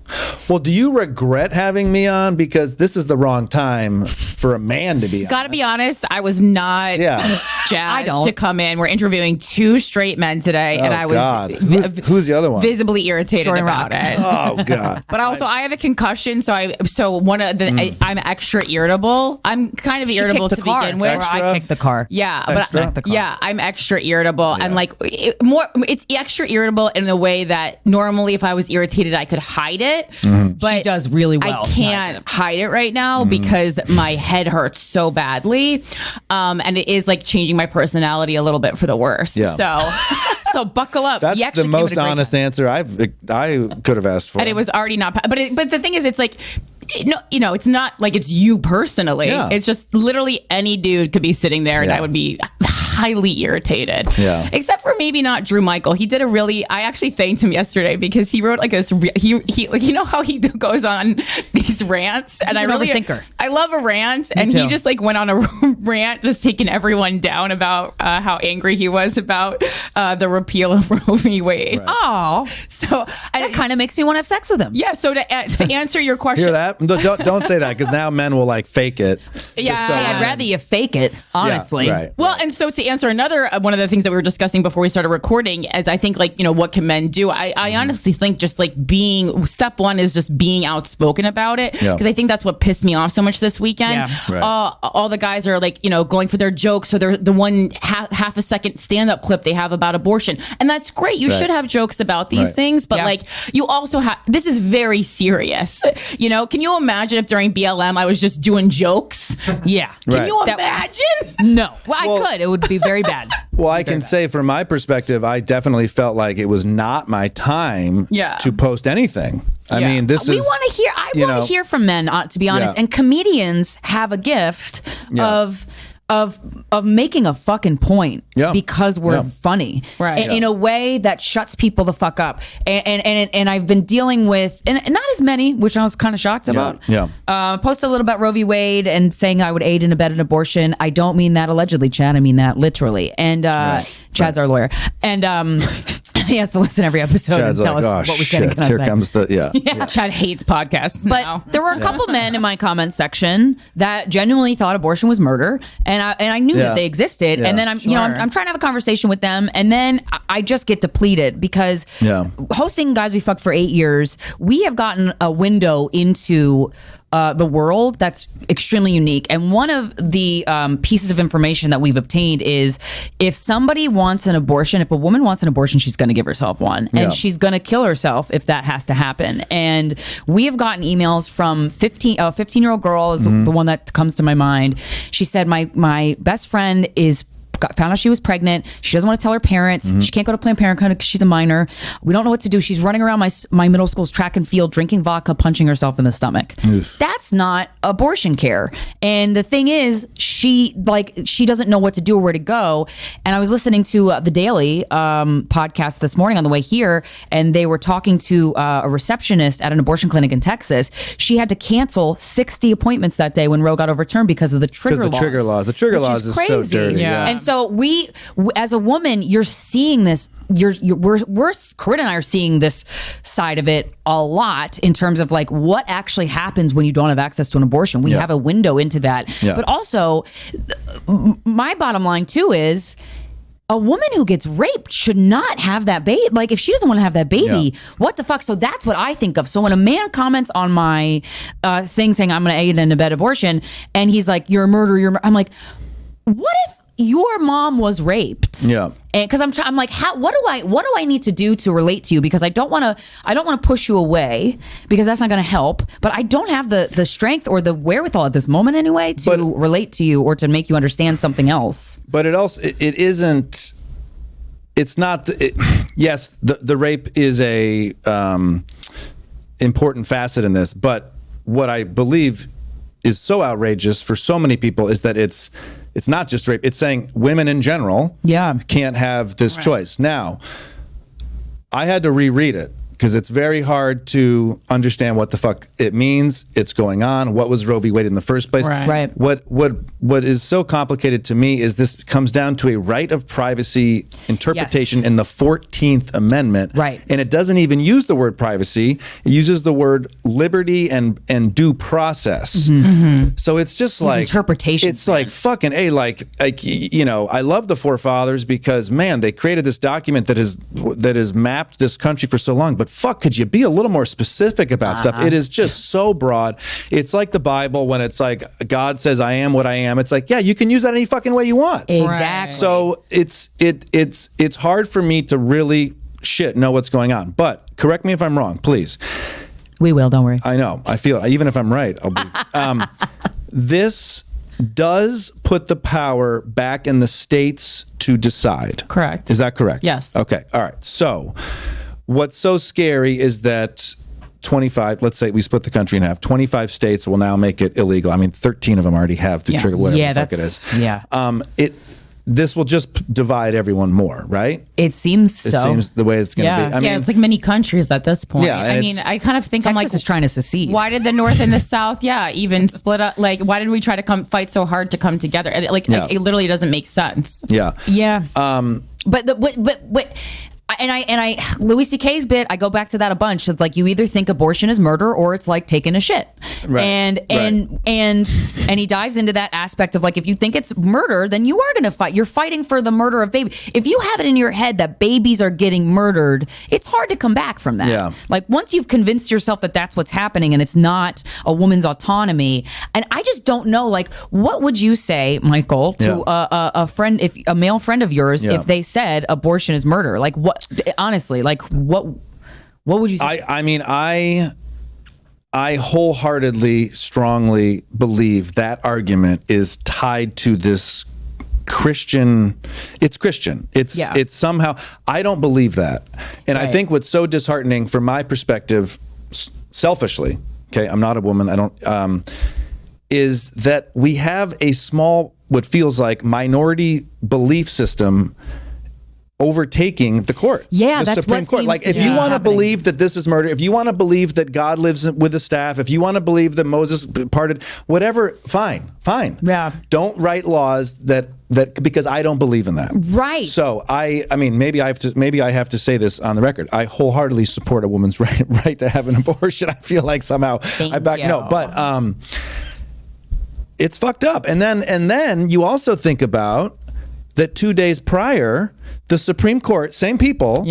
Well, do you regret having me on? Because this is the wrong time for a man to be on. Gotta be honest, I was not jazzed to come in. We're interviewing two straight men today, and I was God. Who's the other one? visibly irritated about it. Oh God. But also, I have a concussion, so I'm extra irritable. I'm kind of irritable to begin with. Extra? I kicked the car. Yeah, Extra? but I'm extra irritable, and it's extra irritable in the way that normally, if I was irritated, I could hide it. But She does really well. I can't hide it right now because my head hurts so badly, and it is like changing my personality a little bit for the worse. Yeah. So buckle up. That's the most honest answer I could have asked for. And it was already not. But the thing is, it's like. No, it's not like it's you personally. Yeah. It's just literally any dude could be sitting there and I would be highly irritated. Yeah. Except for maybe not Drew Michael. He did I actually thanked him yesterday because he wrote like this, he like, you know how he goes on these rants? And He's an overthinker. I love a rant. And he just like went on a rant, just taking everyone down about how angry he was about the repeal of Roe v. Wade. Right. Oh. So that kind of makes me want to have sex with him. Yeah. So to answer your question. Hear that? Don't say that because now men will like fake it. Yeah, I'd rather you fake it, honestly. Yeah, right. Well, and so to answer another one of the things that we were discussing before we started recording is I think like, what can men do? I honestly think just like step one is just being outspoken about it because I think that's what pissed me off so much this weekend. Yeah. Right. All the guys are like, going for their jokes or the one half a second stand-up clip they have about abortion. And that's great. You should have jokes about these things, but like you also have, this is very serious. Can you imagine if during BLM I was just doing jokes? Yeah. Can you imagine? No. Well, I could. It would be very bad. Well, I can say from my perspective, I definitely felt like it was not my time to post anything. I mean, I want to hear from men, to be honest. And comedians have a gift of making a fucking point because we're funny in a way that shuts people the fuck up. And I've been dealing with, and not as many, which I was kind of shocked about. Posted a little about Roe v. Wade and saying I would aid and abet an abortion. I don't mean that allegedly, Chad. I mean that literally. And Chad's our lawyer. And he has to listen to every episode Chad's and tell like, us what we can and cannot Here say. comes the Chad hates podcasts now. But there were a couple men in my comment section that genuinely thought abortion was murder, and I knew that they existed. And then I'm trying to have a conversation with them, and then I just get depleted because hosting Guys We Fcked for 8 years, we have gotten a window into the world that's extremely unique. And one of the pieces of information that we've obtained is if somebody wants an abortion, if a woman wants an abortion, she's going to give herself one. And she's going to kill herself if that has to happen. And we have gotten emails from 15-year-old girl is the one that comes to my mind. She said, my best friend found out she was pregnant. She doesn't want to tell her parents. She can't go to Planned Parenthood because she's a minor. We don't know what to do. She's running around my middle school's track and field, drinking vodka, punching herself in the stomach. That's not abortion care. And the thing is, she doesn't know what to do or where to go. And I was listening to the Daily podcast this morning on the way here, and they were talking to a receptionist at an abortion clinic in Texas. She had to cancel 60 appointments that day when Roe got overturned because of the trigger laws. The trigger laws is so dirty. And so we, as a woman, you're seeing this. We're Corinne and I are seeing this side of it a lot in terms of like what actually happens when you don't have access to an abortion. We have a window into that. But also, my bottom line too is, a woman who gets raped should not have that baby. Like, if she doesn't want to have that baby, what the fuck? So that's what I think of. So when a man comments on my thing saying I'm going to aid and abet abortion, and he's like, "You're a murderer," I'm like, what if your mom was raped? And because I'm like, what do I need to do to relate to you? Because I don't want to push you away because that's not going to help. But I don't have the strength or the wherewithal at this moment anyway to relate to you or to make you understand something else. But it isn't. It's not. Yes, the rape is a important facet in this. But what I believe is so outrageous for so many people is that it's It's not just rape. It's saying women in general can't have this choice. Now, I had to reread it because it's very hard to understand what the fuck it means. It's going on. What was Roe v. Wade in the first place? Right. What is so complicated to me is this comes down to a right of privacy interpretation in the 14th Amendment. Right. And it doesn't even use the word privacy. It uses the word liberty and due process. So it's just like interpretation. It's like fucking like you know, I love the forefathers because man, they created this document that has mapped this country for so long. But fuck, could you be a little more specific about stuff? It is just so broad. It's like the Bible when it's like God says I am what I am. It's like, yeah, you can use that any fucking way you want. Exactly. So it's hard for me to really know what's going on. But correct me if I'm wrong, please. We will, don't worry. I know. I feel it. Even if I'm right, I'll be. This does put the power back in the states to decide. Correct. Is that correct? Yes. Okay. All right. So what's so scary is that 25, let's say we split the country in half, 25 states will now make it illegal. I mean, 13 of them already have through trigger, whatever the fuck it is. Yeah. This will just divide everyone more, right? It seems so. It seems the way it's going to be. I mean, it's like many countries at this point. Yeah, I mean, I kind of think Texas I'm like, is trying to secede. Why did the North and the South, even split up? Like, why did we try to fight so hard to come together? And it literally doesn't make sense. Yeah. Yeah. And Louis C.K.'s bit, I go back to that a bunch. It's like you either think abortion is murder or it's like taking a shit. Right. And he dives into that aspect of like, if you think it's murder, then you are going to fight. You're fighting for the murder of babies. If you have it in your head that babies are getting murdered, it's hard to come back from that. Yeah. Like once you've convinced yourself that that's what's happening and it's not a woman's autonomy. And I just don't know, like, what would you say, Michael, to a friend, if a male friend of yours, if they said abortion is murder? Like what? Honestly, like what would you say? I mean, I wholeheartedly, strongly believe that argument is tied to this Christian. It's Christian. It's somehow. I don't believe that, and I think what's so disheartening from my perspective, selfishly. Okay, I'm not a woman. I don't. Is that we have a small, what feels like minority belief system overtaking the court. Yeah, the Supreme Court. Like, if you want to believe that this is murder, if you want to believe that God lives with the staff, if you want to believe that Moses parted, whatever, fine. Yeah. Don't write laws that because I don't believe in that. Right. So I mean, maybe I have to say this on the record. I wholeheartedly support a woman's right to have an abortion. I feel like somehow but it's fucked up. And then you also think about that 2 days prior, the Supreme Court, same people,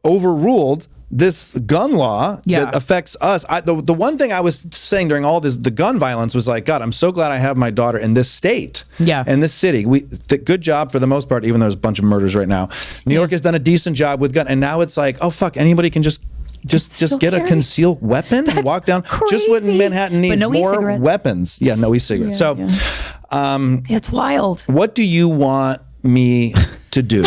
overruled this gun law that affects us. The one thing I was saying during all this, the gun violence, was like, God, I'm so glad I have my daughter in this state, in this city. Good job for the most part, even though there's a bunch of murders right now. New York has done a decent job with gun, and now it's like, oh fuck, anybody can just get a concealed weapon and walk down. Crazy. Just what Manhattan needs, no more e-cigarette. weapons. Yeah, no e-cigarette. It's wild. What do you want me to do?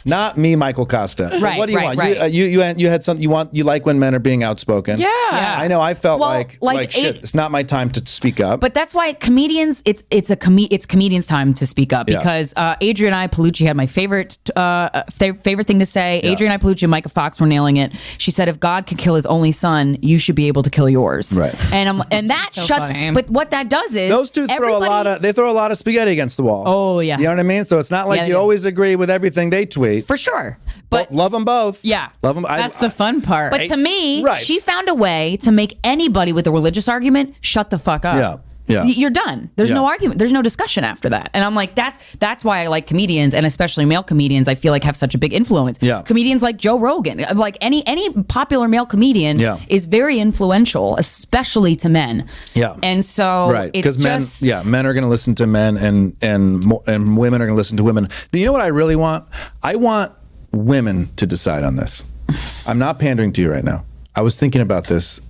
Not me, Michael Costa. Right. What do you want? Right. You had something you like when men are being outspoken. Yeah. I know. I felt like shit. It's not my time to speak up. But that's why comedians. It's comedians' time to speak up because Adrienne Palucci had my favorite thing to say. Yeah. Adrienne Palucci and Micah Fox were nailing it. She said, "If God could kill His only son, you should be able to kill yours." Right. And that so shuts. funny. But what that does is those two throw a lot of spaghetti against the wall. Oh yeah. You know what I mean? So it's not like you always agree with everything they tweet. For sure. But love them both. Yeah. Love them. That's the fun part. But to me, Right. she found a way to make anybody with a religious argument shut the fuck up. Yeah. You're done. There's no argument. There's no discussion after that. And I'm like, that's why I like comedians, and especially male comedians, I feel like have such a big influence. Yeah. Comedians like Joe Rogan, like any popular male comedian is very influential, especially to men. Yeah. And so because men are going to listen to men, and women are going to listen to women. You know what I really want? I want women to decide on this. I'm not pandering to you right now. I was thinking about this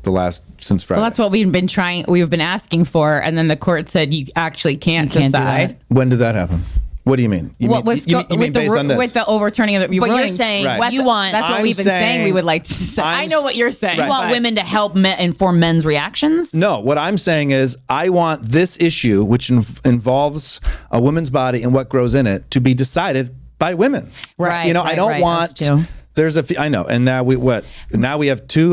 since Friday. Well, that's what we've been asking for, and then the court said you actually can't do decide. that. When did that happen? What do you mean? You mean based on this? With the overturning of the But ruling, you're saying Right. you want that's what I'm we've been saying we would like to say. I know what you're saying. you want women to help inform men's reactions. No, what I'm saying is I want this issue, which involves a woman's body and what grows in it, to be decided by women. Right, You know, I right, don't right. want. Us too. There's I know, and now Now we have 2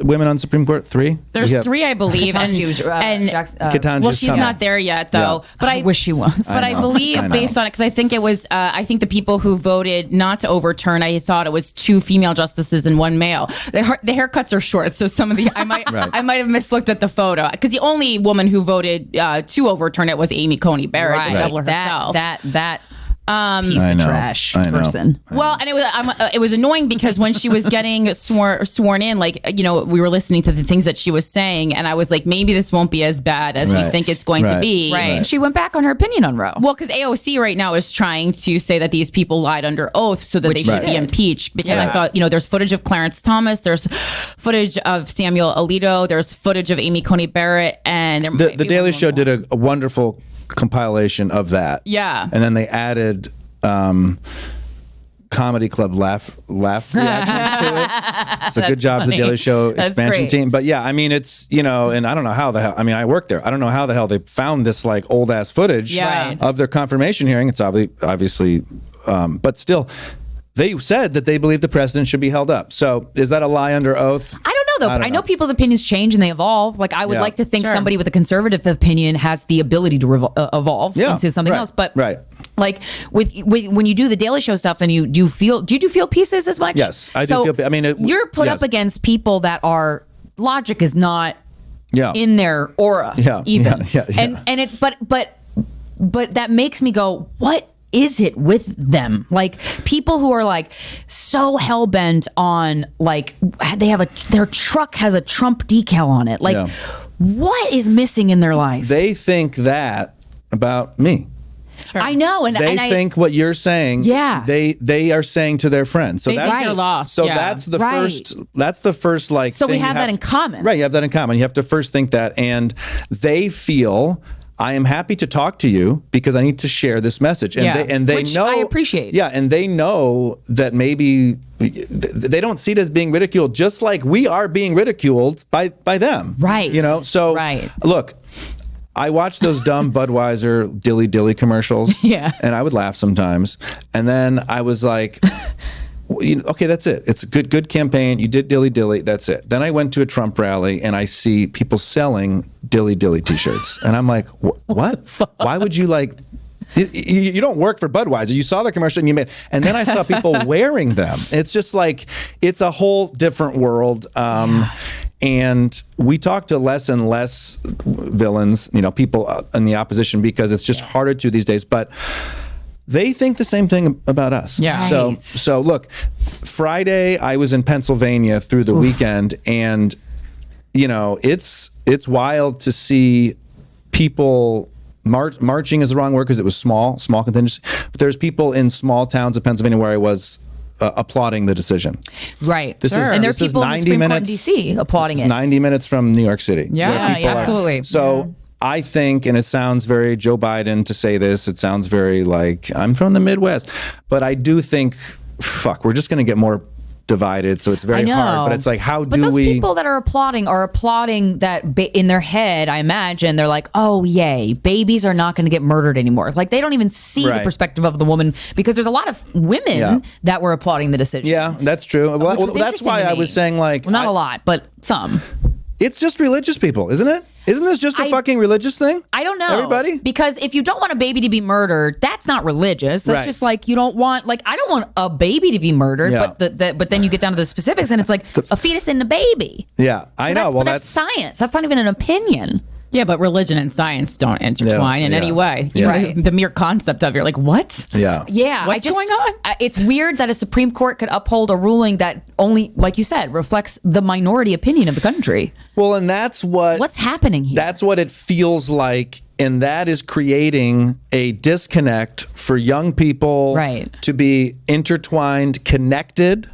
women on Supreme Court. 3. There's 3, I believe, and Ketanji's well, she's coming. not there yet, though. Yeah. But I wish she was. But I believe, based on it, because I think it was, I think the people who voted not to overturn, I thought it was 2 female justices and 1 male. The haircuts are short, so some of the I might have mislooked at the photo, because the only woman who voted to overturn it was Amy Coney Barrett, the Doubler herself. That piece of trash person. Well, and it was annoying because when she was getting sworn in, like, you know, we were listening to the things that she was saying, and I was like, maybe this won't be as bad as we think it's going to be. Right. And she went back on her opinion on Roe. Well, because AOC right now is trying to say that these people lied under oath so that they should be impeached. Because I saw, you know, there's footage of Clarence Thomas, there's footage of Samuel Alito, there's footage of Amy Coney Barrett, and the Daily Show did a wonderful compilation of that. Yeah. And then they added comedy club laugh reactions to it. So good job to the Daily Show expansion team. But yeah, I mean, it's, you know, and I don't know how the hell, I mean, I worked there. I don't know how the hell they found this like old ass footage of their confirmation hearing. It's obviously, but still, they said that they believe the president should be held up. So is that a lie under oath? I don't know, though. I know people's opinions change and they evolve. Like, I would like to think somebody with a conservative opinion has the ability to evolve into something else. But like when you do the Daily Show stuff and do you do feel pieces as much? Yes, I do feel. I mean, you're put up against people that are logic is not in their aura. Even. And it but that makes me go, what is it with them? Like, people who are like so hell bent on, like, their truck has a Trump decal on it. Like, what is missing in their life? They think that about me. I know, and they think what you're saying. Yeah, they are saying to their friends. So they think you're lost. So that's the first. That's the first like. So we have that in common, right? You have that in common. You have to first think that, and they feel, I am happy to talk to you because I need to share this message. And they Which know, I appreciate. Yeah, and they know that maybe they don't see it as being ridiculed, just like we are being ridiculed by them. Right. You know, so look, I watch those dumb Budweiser dilly dilly commercials. And I would laugh sometimes. And then I was like, okay, that's it. It's a good campaign. You did dilly dilly. That's it. Then I went to a Trump rally and I see people selling dilly dilly t-shirts. And I'm like, what? Why would you like... You don't work for Budweiser. You saw the commercial and you made, and then I saw people wearing them. It's just like, it's a whole different world. And we talk to less and less villains, you know, people in the opposition, because it's just harder to these days. But they think the same thing about us. Yeah. So look, Friday I was in Pennsylvania through the weekend, and you know, it's wild to see people. Marching is the wrong word because it was small contingency. But there's people in small towns of Pennsylvania where I was applauding the decision. Right. And there are people in the Supreme Court in D.C. applauding it. 90 minutes from New York City. Yeah, absolutely. So I think, and it sounds very Joe Biden to say this, it sounds very like, I'm from the Midwest. But I do think, we're just going to get more divided, so it's very hard. But it's like, how do we... But those people that are applauding that in their head, I imagine, they're like, oh, yay, babies are not going to get murdered anymore. Like, they don't even see the perspective of the woman, because there's a lot of women that were applauding the decision. Yeah, that's true. Well, that's why I was saying, like... Well, not a lot, but some. It's just religious people, isn't it? Isn't this just a fucking religious thing? I don't know. Everybody? Because if you don't want a baby to be murdered, that's not religious. That's just like, you don't want, like, I don't want a baby to be murdered, but then you get down to the specifics and it's like a fetus and a baby. Yeah, I know. Well, that's science. That's not even an opinion. Yeah, but religion and science don't intertwine in any way. The mere concept of it, you're like, what? Yeah. What's going on? It's weird that a Supreme Court could uphold a ruling that only, like you said, reflects the minority opinion of the country. Well, and that's what's happening here. That's what it feels like. And that is creating a disconnect for young people to be intertwined, connected,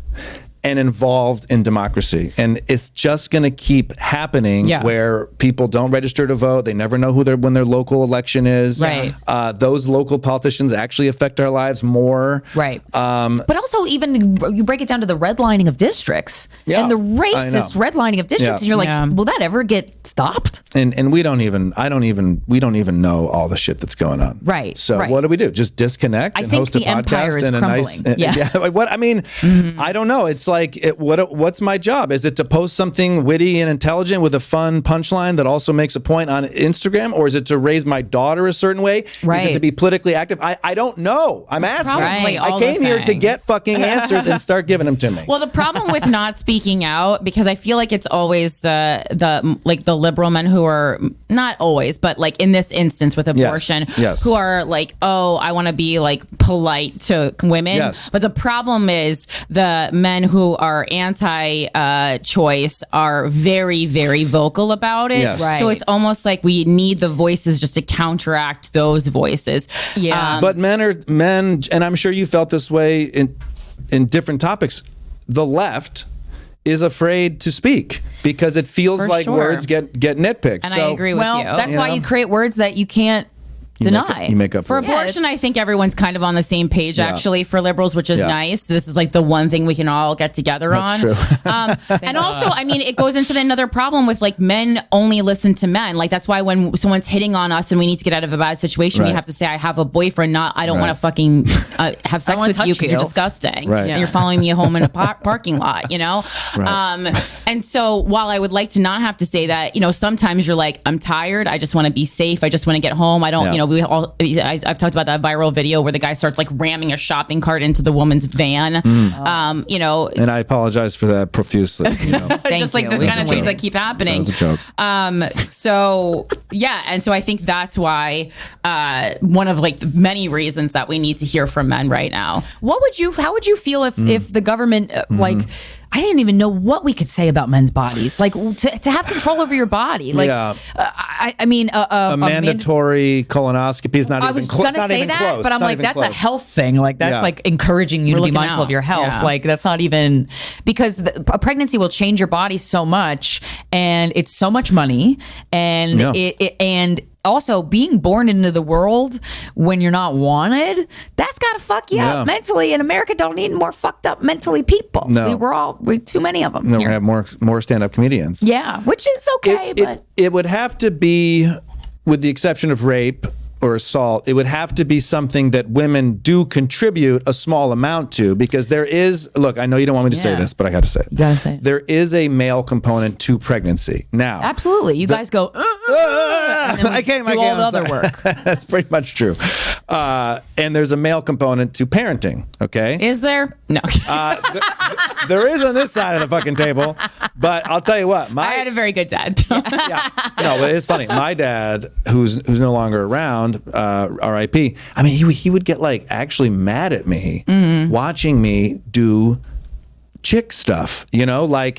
and involved in democracy. And it's just going to keep happening where people don't register to vote. They never know when their local election is. Right. Those local politicians actually affect our lives more. Right. But also even you break it down to the redlining of districts and the racist redlining of districts. And you're like, will that ever get stopped? And we don't even know all the shit that's going on. Right. So what do? Just disconnect and host a podcast and a nice. What I mean, I don't know. It's like, what's my job? Is it to post something witty and intelligent with a fun punchline that also makes a point on Instagram, or is it to raise my daughter a certain way? Right. Is it to be politically active? I don't know. I'm asking. Probably I came here to get fucking answers and start giving them to me. Well, the problem with not speaking out, because I feel like it's always the liberal men who are, not always, but like in this instance with abortion, who are like, oh, I want to be like polite to women. Yes. But the problem is the men who are anti-choice are very, very vocal about it. Yes. So it's almost like we need the voices just to counteract those voices. Yeah. But men, and I'm sure you felt this way in different topics. The left is afraid to speak because it feels like words get nitpicked. And I agree with you. That's why you create words that you can't deny. You make up for abortion. I think everyone's kind of on the same page actually for liberals, which is nice. This is like the one thing we can all get together on. True. And also, I mean, it goes into another problem with like men only listen to men. Like that's why when someone's hitting on us and we need to get out of a bad situation, you have to say, I have a boyfriend, not I don't want to fucking have sex with you because you're disgusting. Right. And you're following me home in a parking lot, you know? Right. And so while I would like to not have to say that, you know, sometimes you're like, I'm tired. I just want to be safe. I just want to get home. I don't, you know, I've talked about that viral video where the guy starts like ramming a shopping cart into the woman's van. You know, and I apologize for that profusely. You know. Just like the kind of things that keep happening. That was a joke. So yeah, and so I think that's why one of like the many reasons that we need to hear from men right now. How would you feel if the government like I didn't even know what we could say about men's bodies. Like to have control over your body. Like, I mean, a mandatory colonoscopy is not even close. I was going to say that, but I'm like, that's a health thing. Like that's like encouraging you to be mindful of your health. Yeah. Like that's not even because a pregnancy will change your body so much, and it's so much money, and and also being born into the world when you're not wanted, that's gotta fuck you up mentally. And America don't need more fucked up mentally people. No. We're too many of them. No, we're gonna have more stand-up comedians. Yeah, which is okay, but it would have to be, with the exception of rape or assault, it would have to be something that women do contribute a small amount to, because there is, look, I know you don't want me to say this, but I got to say it. You gotta say it. There is a male component to pregnancy. Now, absolutely, you guys go. I can't do all the other work. That's pretty much true. And there's a male component to parenting. Okay, is there? No, there is on this side of the fucking table. But I'll tell you what, I had a very good dad. No, but it's funny. My dad, who's no longer around, R.I.P. I mean, he would get like actually mad at me watching me do chick stuff, you know, like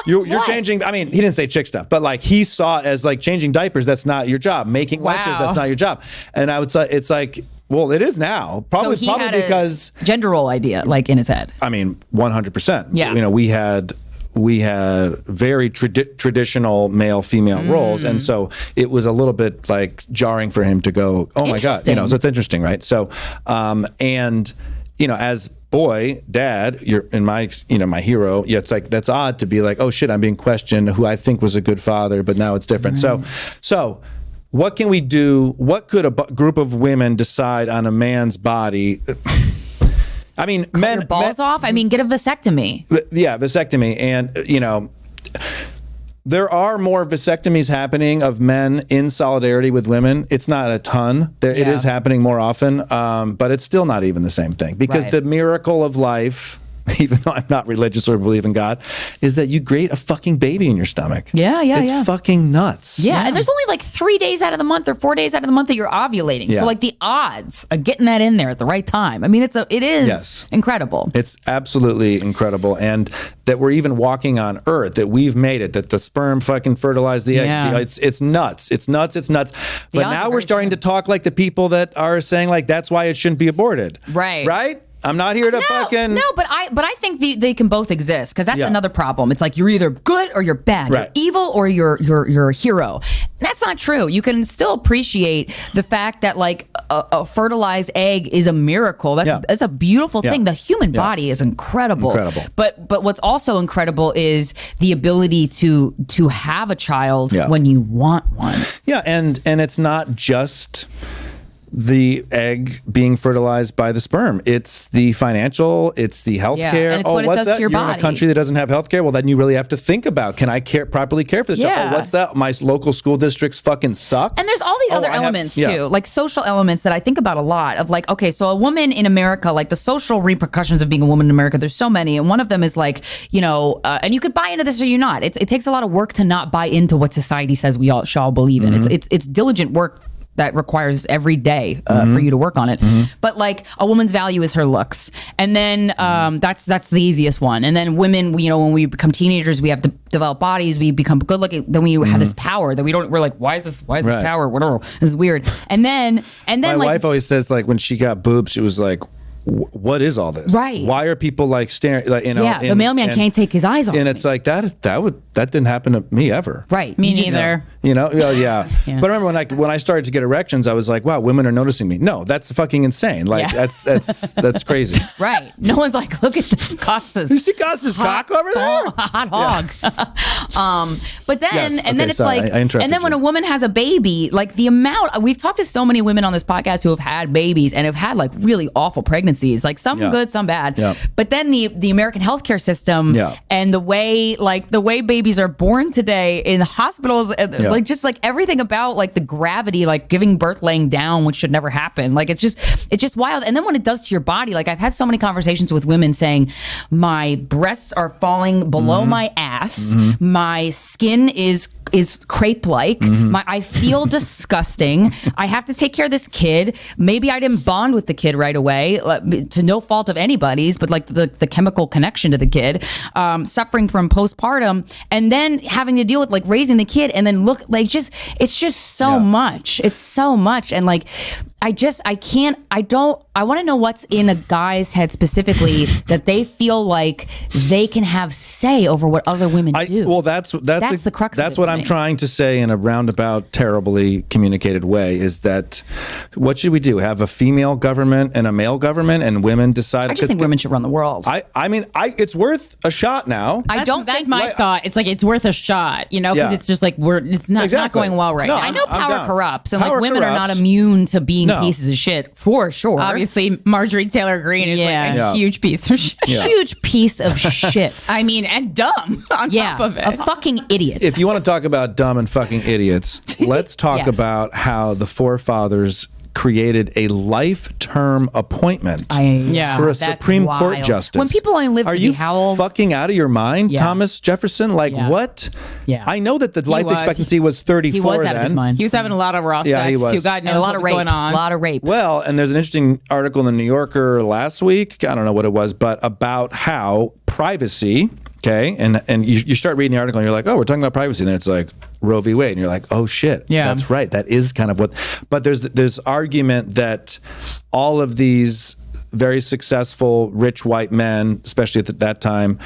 you're changing. I mean, he didn't say chick stuff, but like he saw it as like changing diapers. That's not your job. Making lunches. That's not your job. And I would say it's like, well, it is now. Probably because gender role idea like in his head. I mean, 100%. Yeah. You know, we had very traditional male-female roles, and so it was a little bit like jarring for him to go, oh my God, you know, so it's interesting, right? So, and, you know, as dad, you're in my, you know, my hero. Yeah, it's like, that's odd to be like, oh shit, I'm being questioned, who I think was a good father, but now it's different. So what can we do? What could a group of women decide on a man's body? I mean, cut your balls off? I mean, get a vasectomy. Yeah, vasectomy. And, you know, there are more vasectomies happening of men in solidarity with women. It's not a ton. It is happening more often, but it's still not even the same thing. Because the miracle of life, even though I'm not religious or believe in God, is that you create a fucking baby in your stomach. It's fucking nuts. Yeah, and there's only like 3 days out of the month or 4 days out of the month that you're ovulating. So like the odds of getting that in there at the right time, I mean, it is incredible. It's absolutely incredible. And that we're even walking on Earth, that we've made it, that the sperm fucking fertilized the egg. It's nuts. It's nuts. But now we're starting to talk like the people that are saying like, that's why it shouldn't be aborted. Right. I'm not here to fucking. No, but I think they can both exist, because that's another problem. It's like you're either good or you're bad. Right. You're evil or you're a hero. That's not true. You can still appreciate the fact that like a fertilized egg is a miracle. That's a beautiful thing. The human body is incredible. But what's also incredible is the ability to have a child when you want one. Yeah, and it's not just the egg being fertilized by the sperm. It's the financial, it's the healthcare. And it's what it what's does that? to your You're in body. a country that doesn't have healthcare. Well, then you really have to think about, can I properly care for this child? Oh, what's that? My local school districts fucking suck. And there's all these other elements too, like social elements that I think about a lot of like, okay, so a woman in America, like the social repercussions of being a woman in America, there's so many. And one of them is like, and you could buy into this or you're not. It takes a lot of work to not buy into what society says we all shall believe in. It's diligent work that requires every day for you to work on it. But like a woman's value is her looks. And then that's the easiest one. And then women, when we become teenagers, we have to develop bodies, we become good looking, then we have this power that we're like, why is this power? Whatever. This is weird. And then my wife always says, like, when she got boobs, she was like, what is all this? Right. Why are people like staring? Like, the mailman can't take his eyes off. And it's like that didn't happen to me ever. Right. Me neither. Yeah. But I remember when I started to get erections, I was like, wow, women are noticing me. No, that's fucking insane. Like that's crazy. Right. No one's like, look at the Costas. You see Costa's cock over there? Hot hog. But then, Yes. and then Okay, it's sorry, like, I interrupted and then when you. a woman has a baby, like the amount, we've talked to so many women on this podcast who have had babies and have had like really awful pregnancies, like some good, some bad. Yeah. But then the American healthcare system and the way babies are born today in hospitals, like just like everything about like the gravity, like giving birth laying down, which should never happen. Like it's just wild. And then when it does to your body, like I've had so many conversations with women saying, my breasts are falling below my ass, my skin is crepe-like, I feel disgusting, I have to take care of this kid, maybe I didn't bond with the kid right away, to no fault of anybody's, but like the chemical connection to the kid, suffering from postpartum, and then having to deal with like raising the kid, and then look like it's just so much. It's so much. And like I want to know what's in a guy's head specifically that they feel like they can have say over what other women do. Well, that's the crux of it. That's what I'm trying to say in a roundabout, terribly communicated way, is that what should we do? Have a female government and a male government, and women decide? I just think women should run the world. I mean, it's worth a shot now. That's my thought. It's like, it's worth a shot, because it's just like it's not going well right now. I know power corrupts, and Power like women corrupts. are not immune to being pieces of shit, for sure. Obviously, Marjorie Taylor Greene is like a huge piece of shit. Huge piece of shit. I mean, and dumb on top of it. A fucking idiot. If you want to talk about dumb and fucking idiots, let's talk about how the forefathers created a life-term appointment for a Supreme Court justice. When people only live Are to you be how old? fucking out of your mind, Thomas Jefferson? Like what? Yeah. I know that the life expectancy was 34 He was then. out of his mind. He was having a lot of raw Yeah, he sex. was. Who God knows a lot what of was rape. going on. A lot of rape. Well, and there's an interesting article in the New Yorker last week, I don't know what it was, but about how privacy, okay, and you start reading the article and you're like, oh, we're talking about privacy, and then it's like Roe v. Wade, and you're like, oh shit, that's right, that is kind of what, but there's argument that all of these very successful rich white men, especially at that time,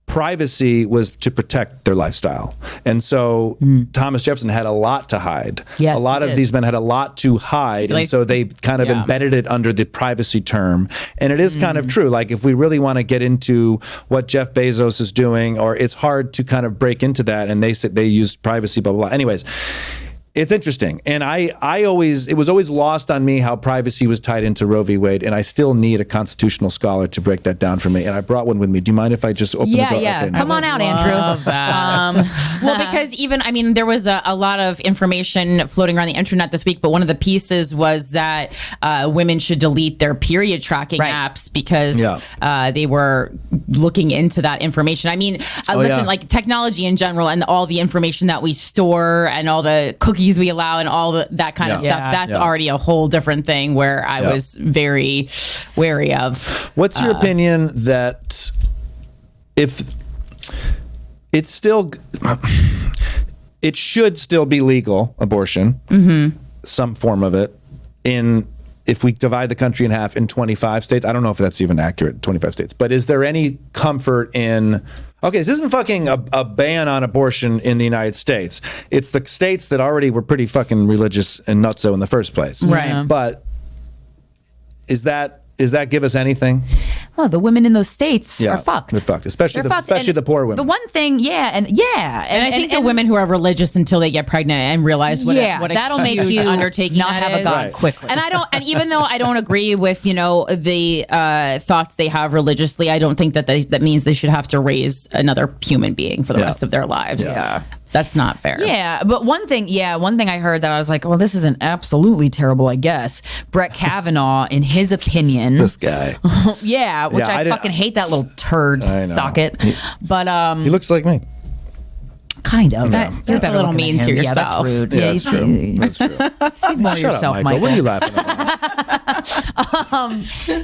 privacy was to protect their lifestyle. And so Thomas Jefferson had a lot to hide. Yes, a lot of these men had a lot to hide. And so they kind of embedded it under the privacy term. And it is kind of true. Like if we really want to get into what Jeff Bezos is doing, or it's hard to kind of break into that, and they use privacy, blah, blah, blah. Anyways, it's interesting. And it was always lost on me how privacy was tied into Roe v. Wade, and I still need a constitutional scholar to break that down for me. And I brought one with me. Do you mind if I just open the door? Yeah. Okay, Come on out, Andrew. Well, because even, there was a lot of information floating around the internet this week, but one of the pieces was that women should delete their period tracking apps because they were looking into that information. I mean, listen, like technology in general and all the information that we store and all the cookies we allow and all that kind of stuff, that's already a whole different thing where I was very wary of. What's your opinion that if it's still, it should still be legal, abortion, some form of it, in if we divide the country in half in 25 states, I don't know if that's even accurate, 25 states, but is there any comfort in, okay, this isn't fucking a ban on abortion in the United States. It's the states that already were pretty fucking religious and nutso in the first place. Right. But is that give us anything? Well, the women in those states are fucked. They're fucked, especially They're the poor women. The one thing, and I think the women who are religious until they get pregnant and realize what a that'll make huge you undertaking not that have a is. God quickly. And even though I don't agree with the thoughts they have religiously, I don't think that means they should have to raise another human being for the rest of their lives. Yeah. That's not fair. Yeah, but one thing I heard that I was like, well, this isn't absolutely terrible, I guess. Brett Kavanaugh, in his opinion, this guy, which I fucking hate that little turd socket. But he looks like me. Kind of. You're a little mean to yourself. Yeah, that's rude. Yeah, that's true. That's true. Think more Shut yourself, up, Michael. What are you laughing at?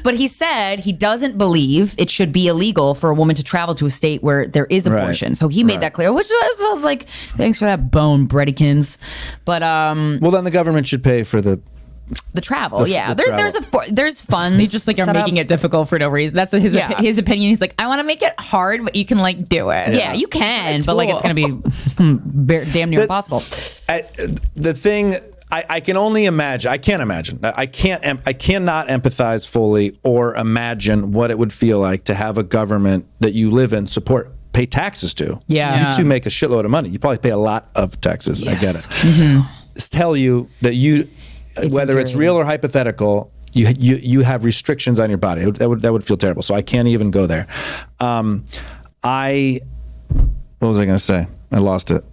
But he said he doesn't believe it should be illegal for a woman to travel to a state where there is abortion. So he made that clear, which I was like, thanks for that bone, Brettykins. But well, then the government should pay for the travel. the There's funds. They just are making it difficult for no reason. That's his opinion. He's like, I want to make it hard, but you can do it. Yeah, you can, but it's going to be damn near impossible. The thing. I can only imagine. I can't imagine. I cannot empathize fully or imagine what it would feel like to have a government that you live in pay taxes to. Yeah. You two make a shitload of money. You probably pay a lot of taxes. Yes. I get it. Mm-hmm. Tell you that whether it's real or hypothetical, you have restrictions on your body. That would feel terrible. So I can't even go there. What was I going to say? I lost it.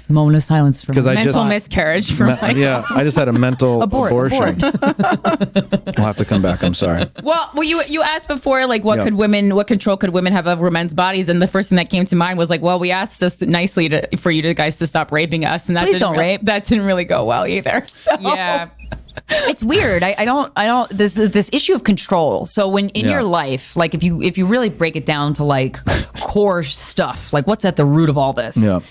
Moment of silence for mental miscarriage for Mike. Yeah, I just had a mental abortion. We'll have to come back. I'm sorry. Well, you asked before, what control could women have over men's bodies, and the first thing that came to mind was we asked us nicely for you guys to stop raping us, and that that didn't really go well either. So. Yeah. It's weird. I don't. This issue of control. So when in your life, if you really break it down to core stuff, what's at the root of all this? Yeah.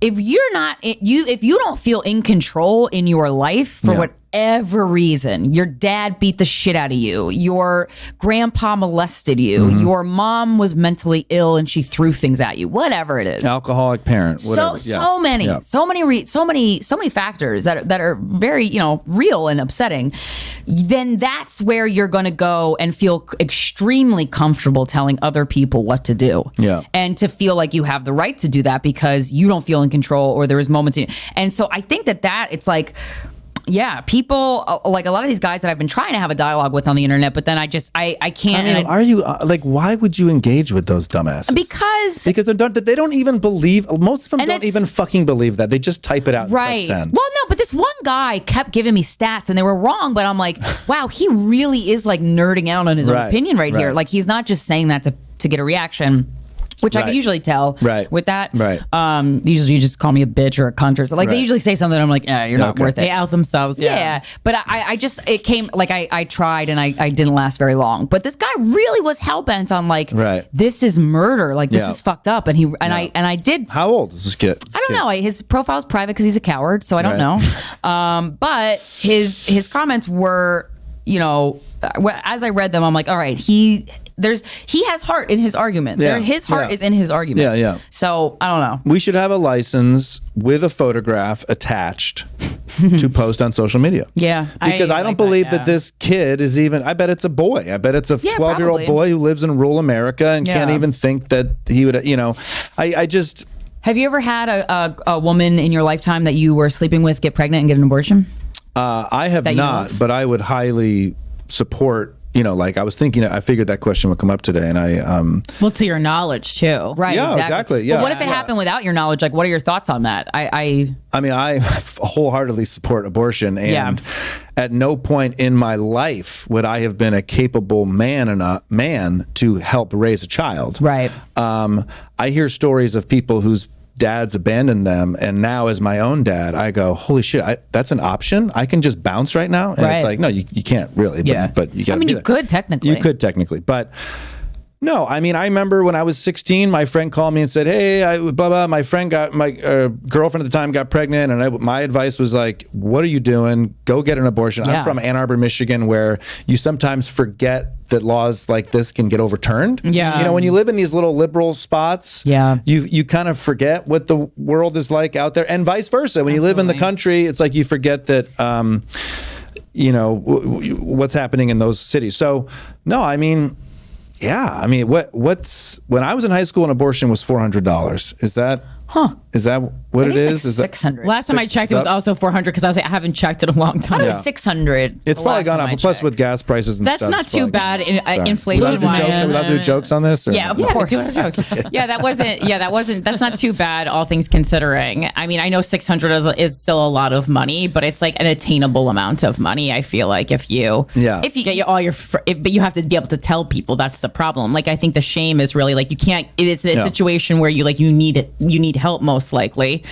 If you don't feel in control in your life for whatever reason, your dad beat the shit out of you, your grandpa molested you, your mom was mentally ill and she threw things at you, whatever it is, alcoholic parent, whatever. So many factors that are very real and upsetting. Then that's where you're going to go and feel extremely comfortable telling other people what to do. Yeah. And to feel like you have the right to do that because you don't feel in control or there is moments and so I think that it's people a lot of these guys that I've been trying to have a dialogue with on the internet, but then I can't. Are you why would you engage with those dumbasses? Because they don't even believe. Most of them don't even fucking believe that. They just type it out. And press send. Well, no, but this one guy kept giving me stats and they were wrong. But I'm like, wow, he really is nerding out on his own opinion right here. He's not just saying that to get a reaction. Which I can usually tell with that. Right. Usually you just call me a bitch or a cunt or something. They usually say something and I'm like, you're not worth it. They out themselves. Yeah. But it came, I tried and I didn't last very long. But this guy really was hell-bent on this is murder. This is fucked up. And I did. How old is this kid? I don't know. His profile's private because he's a coward. So I don't know. But his comments were, as I read them, I'm like, all right, he has heart in his argument. His heart is in his argument. Yeah. So I don't know. We should have a license with a photograph attached to post on social media. Yeah. Because I don't believe that this kid is even, I bet it's a boy. I bet it's a 12-year-old boy who lives in rural America and can't even think that he would, I just. Have you ever had a woman in your lifetime that you were sleeping with get pregnant and get an abortion? I have not, but I would highly support. I was thinking, I figured that question would come up today, and to your knowledge too, right? Yeah, exactly. Yeah. But what if it happened without your knowledge? What are your thoughts on that? I wholeheartedly support abortion, and at no point in my life would I have been a capable man to help raise a child. Right. I hear stories of people whose dads abandoned them, and now as my own dad I go, holy shit, that's an option. I can just bounce right now, and it's like, no, you can't really, but you gotta you could technically, but No, I mean, I remember when I was 16, my friend called me and said, hey, blah, blah, my friend got, my girlfriend at the time got pregnant. And my advice was like, what are you doing? Go get an abortion. Yeah. I'm from Ann Arbor, Michigan, where you sometimes forget that laws like this can get overturned. Yeah. You know, when you live in these little liberal spots, you kind of forget what the world is like out there, and vice versa. When you live in the country, it's like you forget that, you know, what's happening in those cities. So, no, I mean... Yeah, I mean, what's when I was in high school, an abortion was $400. Is that Is that what it is? Like 600. Last time I checked, it was also 400 because I haven't checked in a long time. It was 600. It's probably gone up. Plus, with gas prices and that's stuff. That's not too bad. Inflation wise. Without doing jokes on this? Or? Yeah, of course. Jokes. That's not too bad, all things considering. I mean, I know 600 is still a lot of money, but it's like an attainable amount of money. I feel like if you get all your, but you have to be able to tell people. That's the problem. Like, I think the shame is really like you can't. It's a situation where you need help, most likely,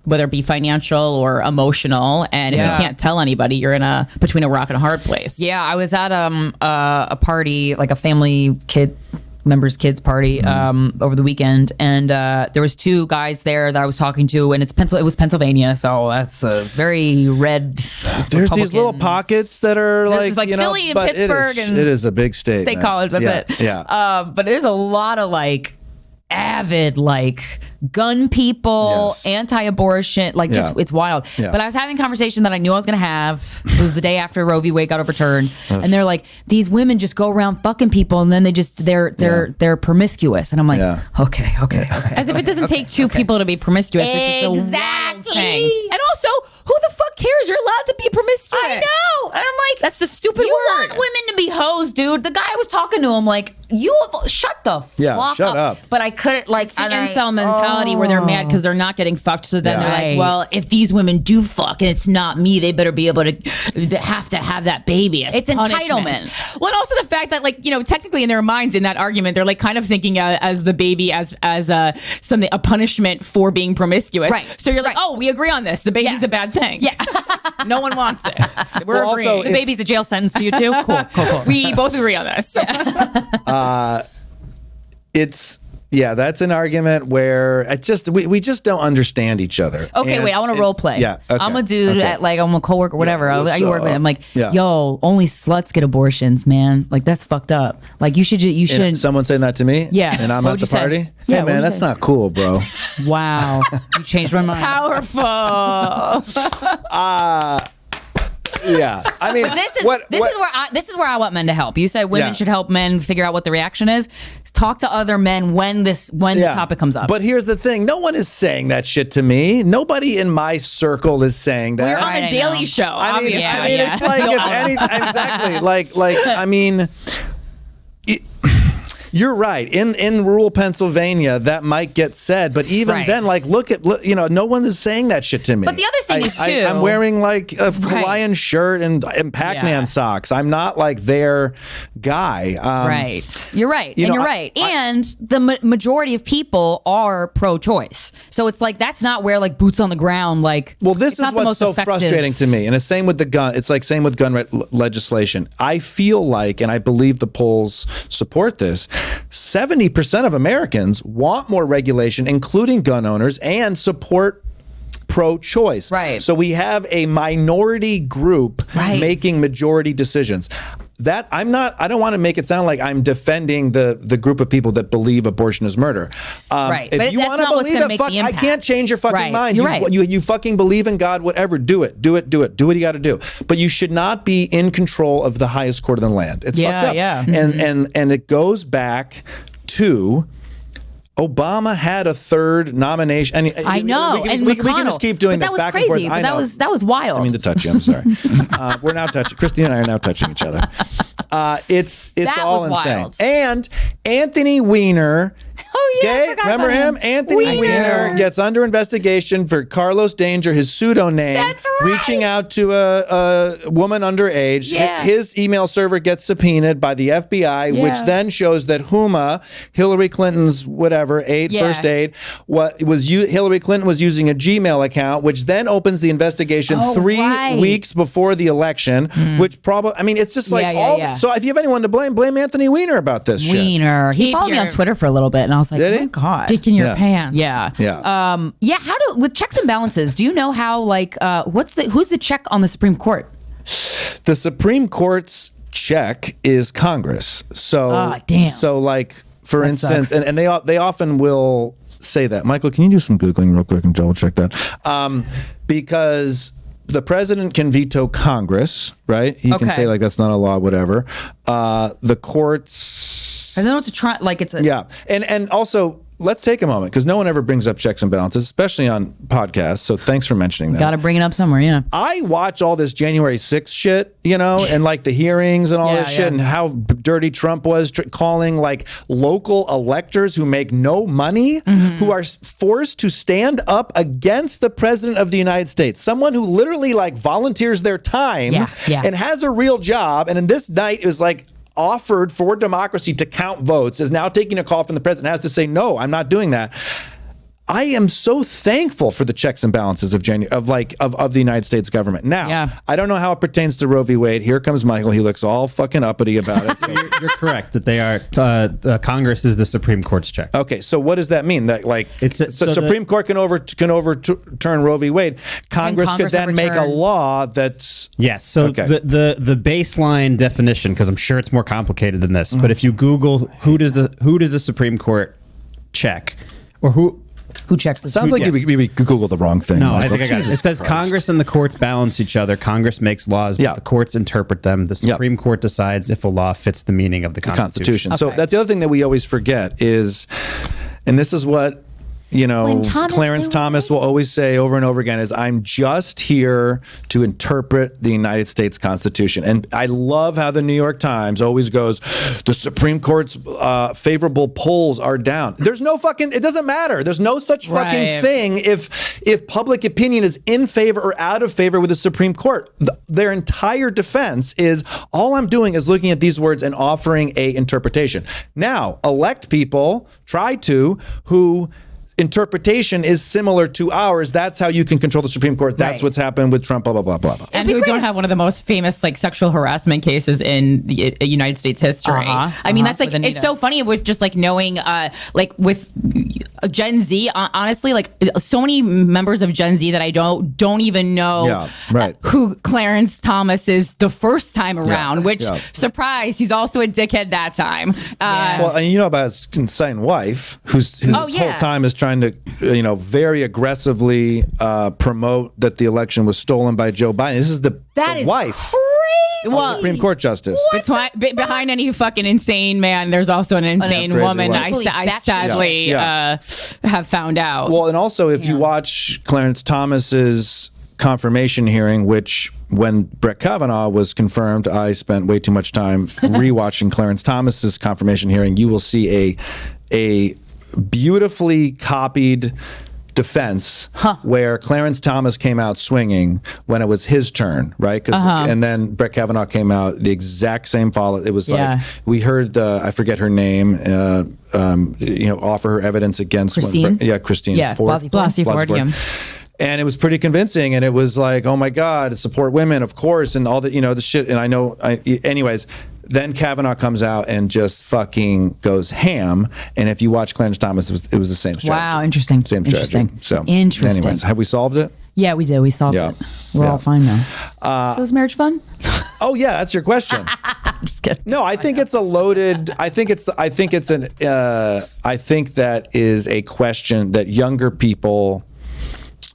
whether it be financial or emotional, and if you can't tell anybody, you're in between a rock and a hard place. Yeah, I was at a party, like a family members kids party over the weekend, and there was two guys there that I was talking to, and it was Pennsylvania, so that's a very red There's Republican. these little pockets that are There's like, you know, Philly and but Pittsburgh it is a big state. State College, that's it. Yeah. But there's a lot of like avid like gun people, anti-abortion, like just it's wild. But I was having a conversation that I knew I was gonna have. It was the day after Roe v. Wade got overturned, and they're like, these women just go around fucking people, and then they're promiscuous, and I'm like, okay. As if it doesn't take two people to be promiscuous. Exactly. And also, who the fuck cares? You're allowed to be promiscuous. I know. And I'm like, that's the stupid you word. Want women to be hoes, dude. The guy I was talking to, I'm like, shut the fuck up. But I couldn't, like, it's the incel mentality where they're mad because they're not getting fucked. So then they're like, well, if these women do fuck and it's not me, they better be able to have that baby as it's punishment. Entitlement. Well, and also the fact that, like, you know, technically in their minds in that argument, they're like kind of thinking as the baby as a punishment for being promiscuous. Right. So you're like, oh, we agree on this. The baby's a bad thing. Yeah. No one wants it. We're agreeing. Also, the baby's a jail sentence to you too. Cool. We both agree on this. That's an argument where we just don't understand each other. Okay, wait, I want to role play. Yeah, okay, I'm a dude at like I'm a coworker, whatever. I work with. I'm like, Yeah. yo, only sluts get abortions, man. Like that's fucked up. Like you shouldn't. Someone saying that to me? Yeah. And I'm What at would the you say? party? Yeah, Hey what would man, you that's say? not cool, bro. Wow, you changed my mind. Powerful. Yeah. I mean, But this is where I want men to help. You said women should help men figure out what the reaction is. Talk to other men when the topic comes up. But here's the thing: no one is saying that shit to me. Nobody in my circle is saying that. We're on Right, the I Daily know. Show. I mean, obviously. it's like if any exactly like I mean. You're right. In rural Pennsylvania, that might get said, but even then, like, look, no one is saying that shit to me. But the other thing is, too, I'm wearing like a Hawaiian shirt and Pac-Man socks. I'm not like their guy. Right. You're right. You're right. And the majority of people are pro-choice. So it's like, that's not where like boots on the ground, like, well, this is what's so effective. frustrating to me. And it's same with the gun. It's like same with gun legislation. I feel like, and I believe the polls support this, 70% of Americans want more regulation, including gun owners, and support pro-choice. Right. So we have a minority group making majority decisions. That I don't want to make it sound like I'm defending the group of people that believe abortion is murder. Right. If But you that's want to not what's believe gonna it, make the I impact. can't change your fucking Right. mind. You're right. You fucking believe in God, whatever. Do it. Do what you got to do. But you should not be in control of the highest court in the land. It's fucked up. Yeah. And it goes back to Obama had a third nomination. And I know. We can just keep doing but this that was back crazy, and forth. But I know. that was wild. I mean to touch you. I'm sorry. We're now touching. Krystyna and I are now touching each other. It's That all was insane. wild. And Anthony Weiner Oh yeah, I Okay, forgot remember about him? Anthony Weiner gets under investigation for Carlos Danger, his pseudo name, That's right. reaching out to a woman underage. Yeah. His email server gets subpoenaed by the FBI, which then shows that Huma, Hillary Clinton's first aide, Hillary Clinton was using a Gmail account, which then opens the investigation 3 weeks before the election, which probably, I mean, it's just like So if you have anyone to blame Anthony Weiner about this shit. Weiner. He followed me on Twitter for a little bit, and I was like, Did he? oh God. Dick in your pants. Yeah. Yeah. With checks and balances, do you know how, like, who's the check on the Supreme Court? The Supreme Court's check is Congress. So, damn. So, like, for instance, sucks. and they often will say that. Michael, can you do some Googling real quick and double check that? Because the president can veto Congress, right? He can say, like, that's not a law, whatever. The courts... I don't know what to try. Like, it's a... Yeah. And also... Let's take a moment because no one ever brings up checks and balances, especially on podcasts. So thanks for mentioning that. Got to bring it up somewhere, yeah. I watch all this January 6th shit, and like the hearings and all this shit and how dirty Trump was calling like local electors who make no money, who are forced to stand up against the president of the United States, someone who literally like volunteers their time and has a real job. And in this night is like, offered for democracy to count votes is now taking a call from the president, has to say, no, I'm not doing that. I am so thankful for the checks and balances of the United States government. Now, I don't know how it pertains to Roe v. Wade. Here comes Michael. He looks all fucking uppity about it. So. You're correct that they are. Congress is the Supreme Court's check. Okay, so what does that mean? That like Supreme Court can overturn Roe v. Wade. Congress could then make a law that's yes. So the baseline definition, because I'm sure it's more complicated than this, but if you Google who does the Supreme Court check or who checks this? Sounds like we Googled the wrong thing. No, Michael. I think I got it. It says Christ. Congress and the courts balance each other. Congress makes laws, but the courts interpret them. The Supreme Court decides if a law fits the meaning of the Constitution. Okay. So that's the other thing that we always forget is, and this is what Clarence Thomas will always say over and over again is, I'm just here to interpret the United States Constitution. And I love how the New York Times always goes, the Supreme Court's favorable polls are down. There's no it doesn't matter. There's no such fucking thing if public opinion is in favor or out of favor with the Supreme Court. Their entire defense is, all I'm doing is looking at these words and offering a interpretation. Now, elect people, who interpretation is similar to ours. That's how you can control the Supreme Court. That's what's happened with Trump, blah, blah, blah, blah, blah. And who don't have one of the most famous like sexual harassment cases in the United States history. I mean, that's like, it's so funny with just like knowing, like with Gen Z, honestly, like so many members of Gen Z that I don't even know who Clarence Thomas is the first time around, which surprise, he's also a dickhead that time. Well, and you know about his insane wife, whose whole time is trying to, very aggressively promote that the election was stolen by Joe Biden. This is the wife. Crazy. Well, Supreme Court justice. Behind any fucking insane man, there's also an insane woman. I sadly have found out. Well, and also if you watch Clarence Thomas's confirmation hearing, which when Brett Kavanaugh was confirmed, I spent way too much time rewatching Clarence Thomas's confirmation hearing. You will see a beautifully copied defense where Clarence Thomas came out swinging when it was his turn, right? And then Brett Kavanaugh came out the exact same follow. It was like we heard I forget her name, offer her evidence against Christine. Christine Blasey Ford. And it was pretty convincing, and it was like, oh my God, support women, of course, and all that, the shit. And I know, anyways. Then Kavanaugh comes out and just fucking goes ham. And if you watch Clarence Thomas, it was the same strategy. Wow, interesting. Same strategy. So, interesting. Anyways, have we solved it? Yeah, we did. We solved it. We're all fine now. So is marriage fun? Oh yeah, that's your question. I'm just kidding. No, I think it's a loaded. I think that is a question that younger people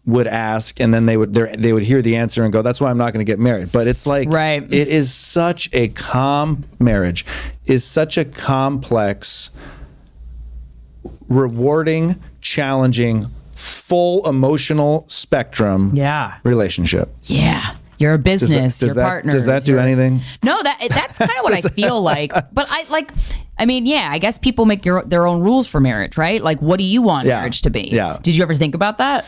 would ask, and then they would hear the answer and go, that's why I'm not going to get married. But it's like, it is such a marriage is such a complex, rewarding, challenging, full emotional spectrum relationship. Yeah. You're a business, your partner. Does that do anything? No, that's kind of what I feel like. But I mean, yeah, I guess people make their own rules for marriage, right? Like, what do you want marriage to be? Yeah. Did you ever think about that?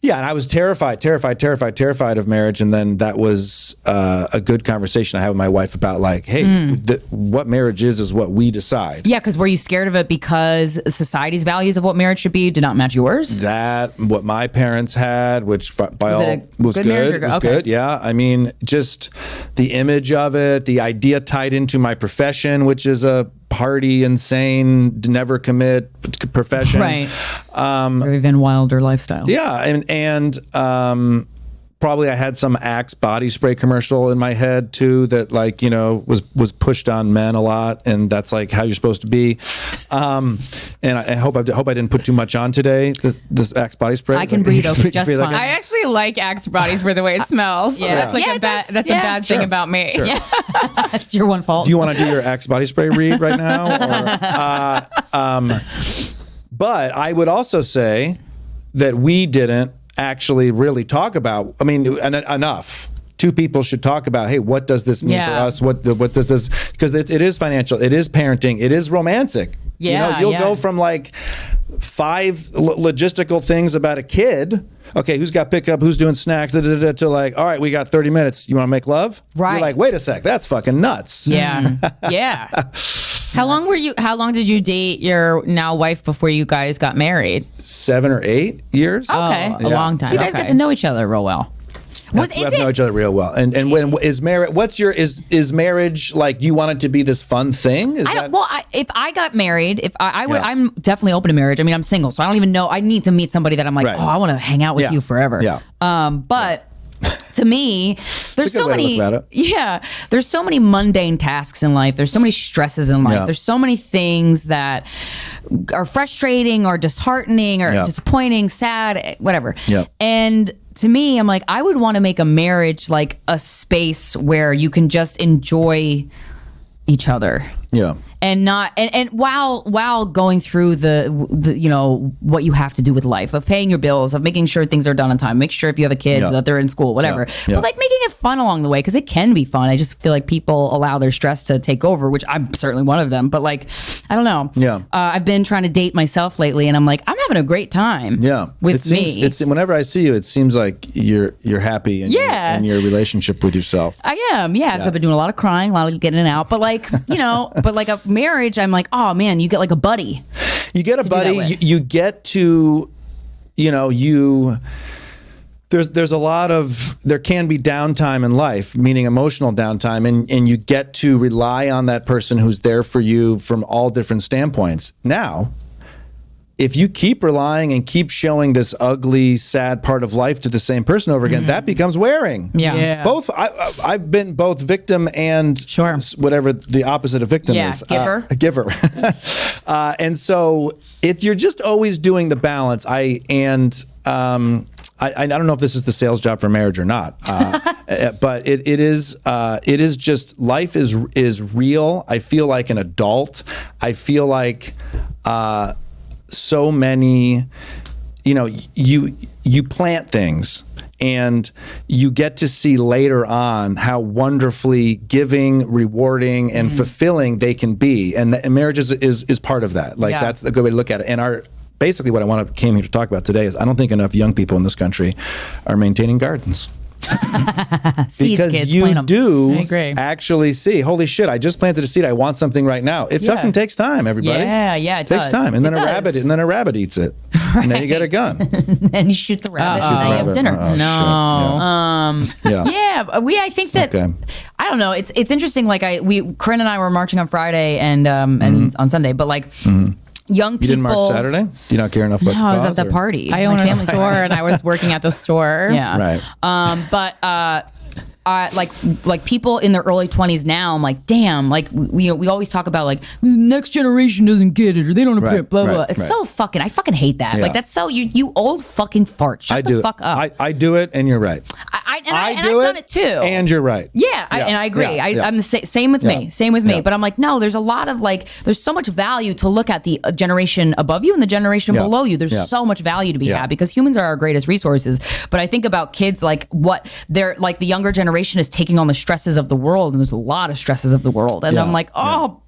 Yeah, and I was terrified of marriage. And then that was a good conversation I had with my wife about like, hey, what marriage is what we decide. Yeah, because were you scared of it because society's values of what marriage should be did not match yours? That, what my parents had, which by all was good good. marriage It was okay. good, yeah. I mean, just the image of it, the idea tied into my profession, which is a party, insane, never commit profession. Right. Very Van Wilder lifestyle. Yeah, and probably I had some Axe body spray commercial in my head too that like was pushed on men a lot, and that's like how you're supposed to be. And I hope I didn't put too much on today. This Axe body spray. I can breathe over just fine. I actually like Axe body spray the way it smells. Yeah. That's like Yeah, a bad. That's a bad Sure. thing about me. Sure. Yeah. That's your one fault. Do you want to do your Axe body spray read right now? But I would also say that we didn't actually really talk about. I mean, enough. Two people should talk about, hey, what does this mean for us? What does this? Because it is financial, it is parenting, it is romantic. Yeah, you'll go from like 5 logistical things about a kid. Okay, who's got pickup? Who's doing snacks? To like, all right, we got 30 minutes. You want to make love? Right. You're like, wait a sec, that's fucking nuts. Yeah. Yeah. How long did you date your now wife before you guys got married? 7 or 8 years. Okay. A long time. So you guys Okay. get to know each other real well. We have to know each other real well. And when is marriage? Is marriage like you want it to be this fun thing? Is If I got married, if I would, Yeah. I'm definitely open to marriage. I mean, I'm single, so I don't even know. I need to meet somebody that I'm like, Right. oh, I want to hang out with Yeah. you forever. Yeah. But to me, there's It's a good so way to many. look at it. Yeah, there's so many mundane tasks in life. There's so many stresses in life. Yeah. There's so many things that are frustrating or disheartening or Yeah. disappointing, sad, whatever. Yeah. And to me, I'm like, I would want to make a marriage like a space where you can just enjoy each other. Yeah. And not and while going through the what you have to do with life, of paying your bills, of making sure things are done on time, make sure if you have a kid Yeah. that they're in school, whatever. Yeah. But like making it fun along the way, because it can be fun. I just feel like people allow their stress to take over, which I'm certainly one of them. But like, I don't know. Yeah. I've been trying to date myself lately, and I'm like, I'm having a great time. Yeah. With me. It's whenever I see you, it seems like you're happy in, Yeah. in your relationship with yourself. I am, yeah. So I've been doing a lot of crying, a lot of getting it out. But like, but like a marriage, I'm like, oh man, you get like a buddy. You get a do that buddy. with. You get to, there's a lot of, there can be downtime in life, meaning emotional downtime, and you get to rely on that person who's there for you from all different standpoints. Now, if you keep relying and keep showing this ugly, sad part of life to the same person over again, that becomes wearing. Yeah. Both, I've been both victim and Sure. whatever the opposite of victim Yeah, is. giver. A giver. And so you're just always doing the balance. I don't know if this is the sales job for marriage or not, but it is just, life is real. I feel like an adult. I feel like so many, you plant things and you get to see later on how wonderfully giving, rewarding, and fulfilling they can be. And marriage is part of that. Like, that's a good way to look at it. And basically what I came here to talk about today is I don't think enough young people in this country are maintaining gardens. Seeds, Because kids, you plant 'em. do I agree. actually see, holy shit, I just planted a seed. I want something right now. It fucking takes time, everybody. Yeah, it takes does. time. And then It a does. rabbit eats it. And then you get a gun. And you shoot the rabbit, Shoot and the then you have rabbit. dinner. Oh, shit. Yeah. Yeah, I think that Okay. I don't know. It's interesting. Like Corinne and I were marching on Friday and on Sunday, but like young people. You didn't march Saturday? Do you not care enough about the No, I was cause, at that or- party. I own My a family- store and I was working at the store. Yeah. Right. But like people in their early 20s now, I'm like, damn, like we always talk about like the next generation doesn't get it or they don't appreciate Right, blah blah. right, It's right. so fucking, I fucking hate that. Yeah. Like that's so you old fucking fart. Shut I the do. fuck up. I do it, and you're right. And I've done it too. And you're right. Yeah, I agree. Yeah. I'm the same with me. Same with me. But I'm like, no, there's a lot of there's so much value to look at the generation above you and the generation below you. There's so much value to be had because humans are our greatest resources. But I think about kids what they're the younger generation is taking on the stresses of the world, and there's a lot of stresses of the world. And I'm like,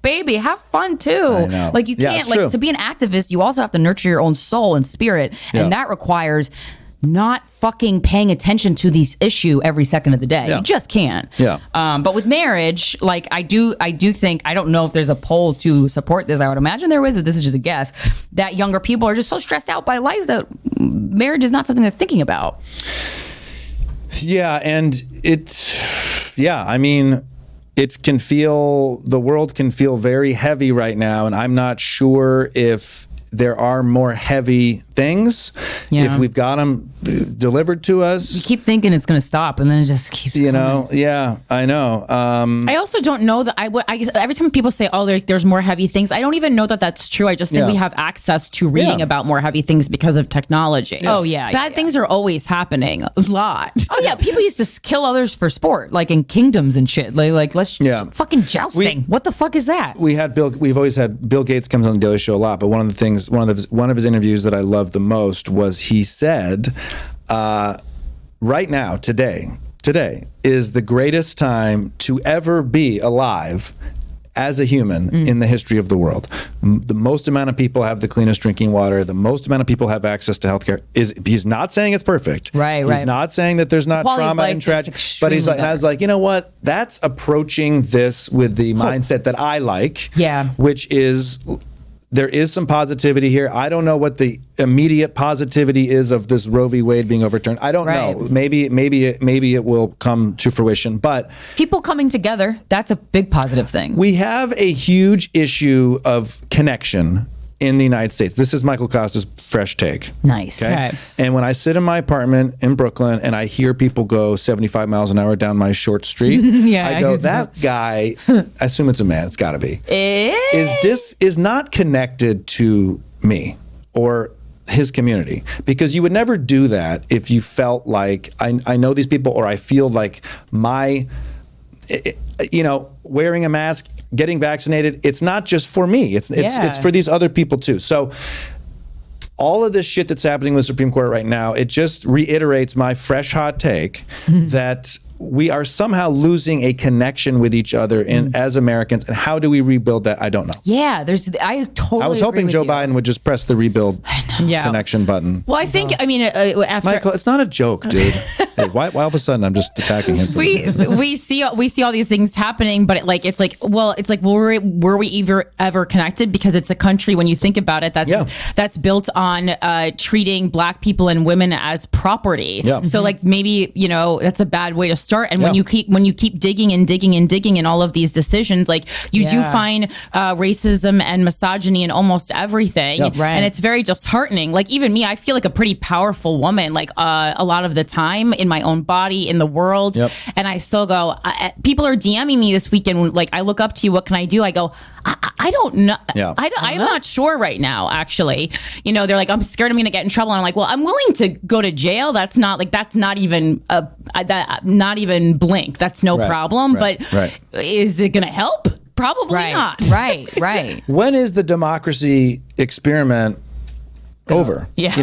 baby, have fun too. I know. You can't to be an activist, you also have to nurture your own soul and spirit, and that requires not fucking paying attention to these issue every second of the day. You just can't. Yeah. But with marriage, I do think, I don't know if there's a poll to support this. I would imagine there is, but this is just a guess, that younger people are just so stressed out by life that marriage is not something they're thinking about. Yeah. And the world can feel very heavy right now. And I'm not sure if there are more heavy things if we've got them delivered to us. You keep thinking it's going to stop, and then it just keeps coming. Yeah, I know. I also don't know that every time people say, oh, there's more heavy things, I don't even know that that's true. I just think we have access to reading about more heavy things because of technology. Oh, yeah. Bad things are always happening a lot. Oh, yeah. People used to kill others for sport, in kingdoms and shit. Let's fucking jousting. What the fuck is that? We've always had Bill Gates comes on the Daily Show a lot, but one of the things, one of his interviews that I loved the most was he said, right now, today is the greatest time to ever be alive as a human in the history of the world. The most amount of people have the cleanest drinking water. The most amount of people have access to healthcare. He's not saying it's perfect. Right. He's not saying that there's not trauma and tragedy. But he's like, and I was like, you know what? That's approaching this with the mindset that I like. Yeah. Which is, there is some positivity here. I don't know what the immediate positivity is of this Roe v. Wade being overturned. I don't know. Maybe it will come to fruition. But people coming together, that's a big positive thing. We have a huge issue of connection in the United States. This is Michael Costa's fresh take. Nice. Okay? And when I sit in my apartment in Brooklyn and I hear people go 75 miles an hour down my short street, I go, that guy, I assume it's a man, it's gotta be, is not connected to me or his community, because you would never do that if you felt like I know these people, or I feel like wearing a mask, getting vaccinated, it's not just for me. It's for these other people too. So all of this shit that's happening with the Supreme Court right now, it just reiterates my fresh hot take that we are somehow losing a connection with each other as Americans. And how do we rebuild that? I don't know. Yeah, I was hoping Joe Biden would just press the rebuild connection button. Well, I think, after Michael, it's not a joke, dude. Hey, why all of a sudden I'm just attacking him? We see all these things happening, but were we ever connected? Because it's a country, when you think about it, that's built on treating Black people and women as property. Yeah. So maybe that's a bad way to start. And when you keep digging and digging and digging in all of these decisions, you do find racism and misogyny in almost everything. Yep. Right. And it's very disheartening. Even me, I feel like a pretty powerful woman, a lot of the time, in my own body, in the world. Yep. And I still go, people are DMing me this weekend. I look up to you. What can I do? I go, I don't know. Yeah. I'm not sure right now, actually. They're like, I'm scared I'm going to get in trouble. And I'm like, well, I'm willing to go to jail. That's not even not even blink. That's no problem. But is it going to help? Probably not. Right. When is the democracy experiment over? Yeah.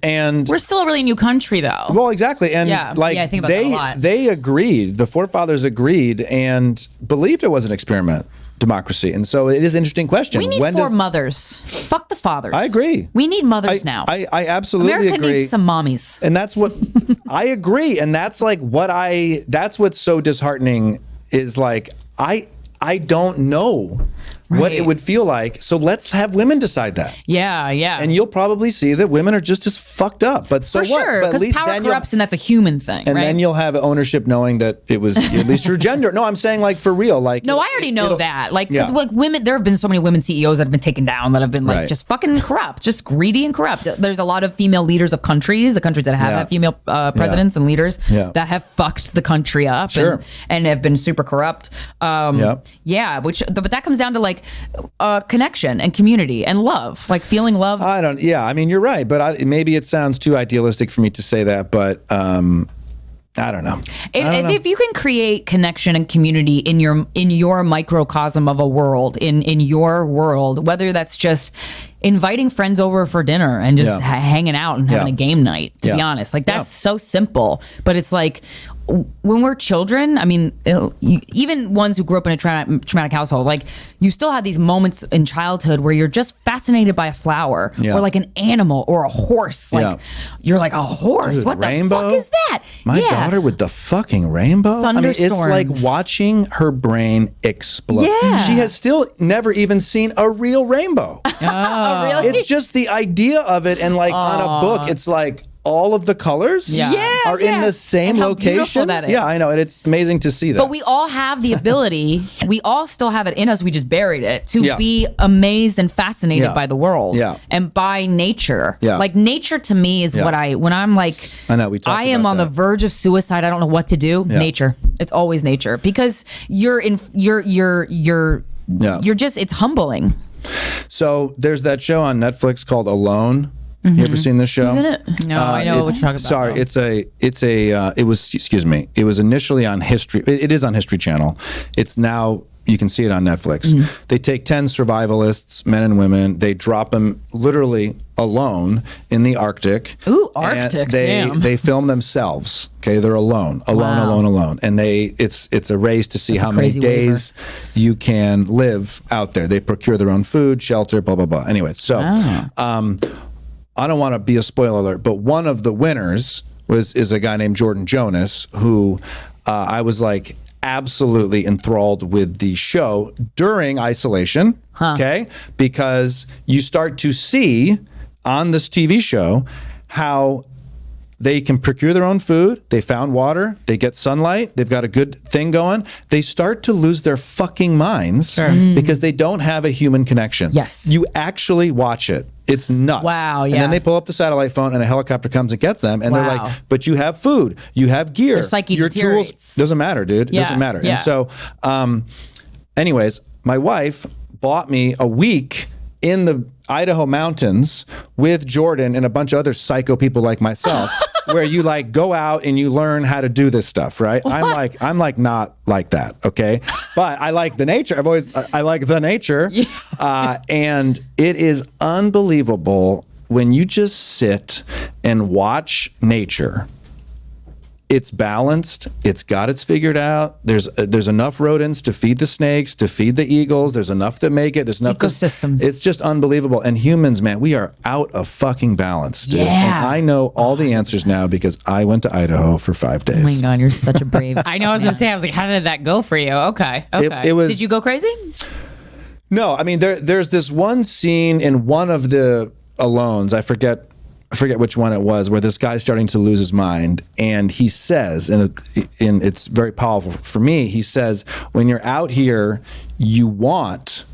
And we're still a really new country, though. Well, exactly. And I think about that a lot. They agreed, the forefathers agreed and believed it was an experiment democracy. And so it is an interesting question. We need mothers. Fuck the fathers. I agree. We need mothers now. I absolutely America agree. Needs some mommies. And that's what I agree. And that's that's what's so disheartening is I don't know what it would feel like. So let's have women decide that. Yeah. And you'll probably see that women are just as fucked up. But so For what? sure, But because power corrupts, and that's a human thing. And then you'll have ownership knowing that it was at least your gender. No, I'm saying for real. No, I already know that. Because women, there have been so many women CEOs that have been taken down that have been just fucking corrupt, just greedy and corrupt. There's a lot of female leaders of countries, the countries that have had female presidents and leaders that have fucked the country up and have been super corrupt. But that comes down to connection and community and love, feeling love. I mean, you're right, but maybe it sounds too idealistic for me to say that, but I don't know. If you can create connection and community in your microcosm of a world, in your world, whether that's just inviting friends over for dinner and just hanging out and having a game night, to be honest, like that's so simple. But it's like when we're children, I mean, even ones who grew up in a traumatic household, like you still have these moments in childhood where you're just fascinated by a flower or like an animal or a horse. Like you're like, a horse? Dude, what rainbow? the fuck is that? My daughter with the fucking rainbow. I mean, it's like watching her brain explode. Yeah. She has still never even seen a real rainbow. Oh, really? It's just the idea of it, and like on a book, it's like all of the colors are in the same and how location. beautiful that is. Yeah, I know, and it's amazing to see that. But we all have the ability, we all still have it in us, we just buried it, to be amazed and fascinated by the world and by nature. Like nature to me is what when I'm like, I know, we talked I am about on that. the verge of suicide, I don't know what to do. Nature. It's always nature, because you're just, it's humbling. So there's that show on Netflix called Alone. You ever seen this show? Isn't it? No, I know what you're talking about. Sorry, it was initially on History. It is on History Channel. It's now, you can see it on Netflix. They take 10 survivalists, men and women. They drop them literally alone in the Arctic. Ooh, Arctic, damn. They film themselves. Okay, they're alone. And it's a race to see how many days you can live out there. They procure their own food, shelter, blah, blah, blah. Anyway, so I don't want to be a spoiler alert, but one of the winners is a guy named Jordan Jonas, who I was like absolutely enthralled with the show during isolation. Okay, because you start to see on this TV show how they can procure their own food. They found water. They get sunlight. They've got a good thing going. They start to lose their fucking minds because they don't have a human connection. Yes. You actually watch it. It's nuts. Wow, And then they pull up the satellite phone and a helicopter comes and gets them. And they're like, but you have food. You have gear. Their psyche your deteriorates. tools. Doesn't matter, dude. It doesn't matter. Yeah. And so, anyways, my wife bought me a week in the Idaho mountains with Jordan and a bunch of other psycho people like myself, where you like go out and you learn how to do this stuff, right? What? I'm like not like that, okay? But I like the nature. I like the nature, and it is unbelievable when you just sit and watch nature. It's balanced. It's got its figured out. There's enough rodents to feed the snakes, to feed the eagles. There's enough that make it. There's enough ecosystems. It's just unbelievable. And humans, man, we are out of fucking balance, dude. Yeah. And I know all the answers now because I went to Idaho for 5 days. Oh my God, you're such a brave. I know. I was gonna say. I was like, how did that go for you? Okay. It was. Did you go crazy? No, I mean there's this one scene in one of the Alones. I forget which one it was, where this guy's starting to lose his mind, and he says, and it's very powerful for me, he says, when you're out here, you want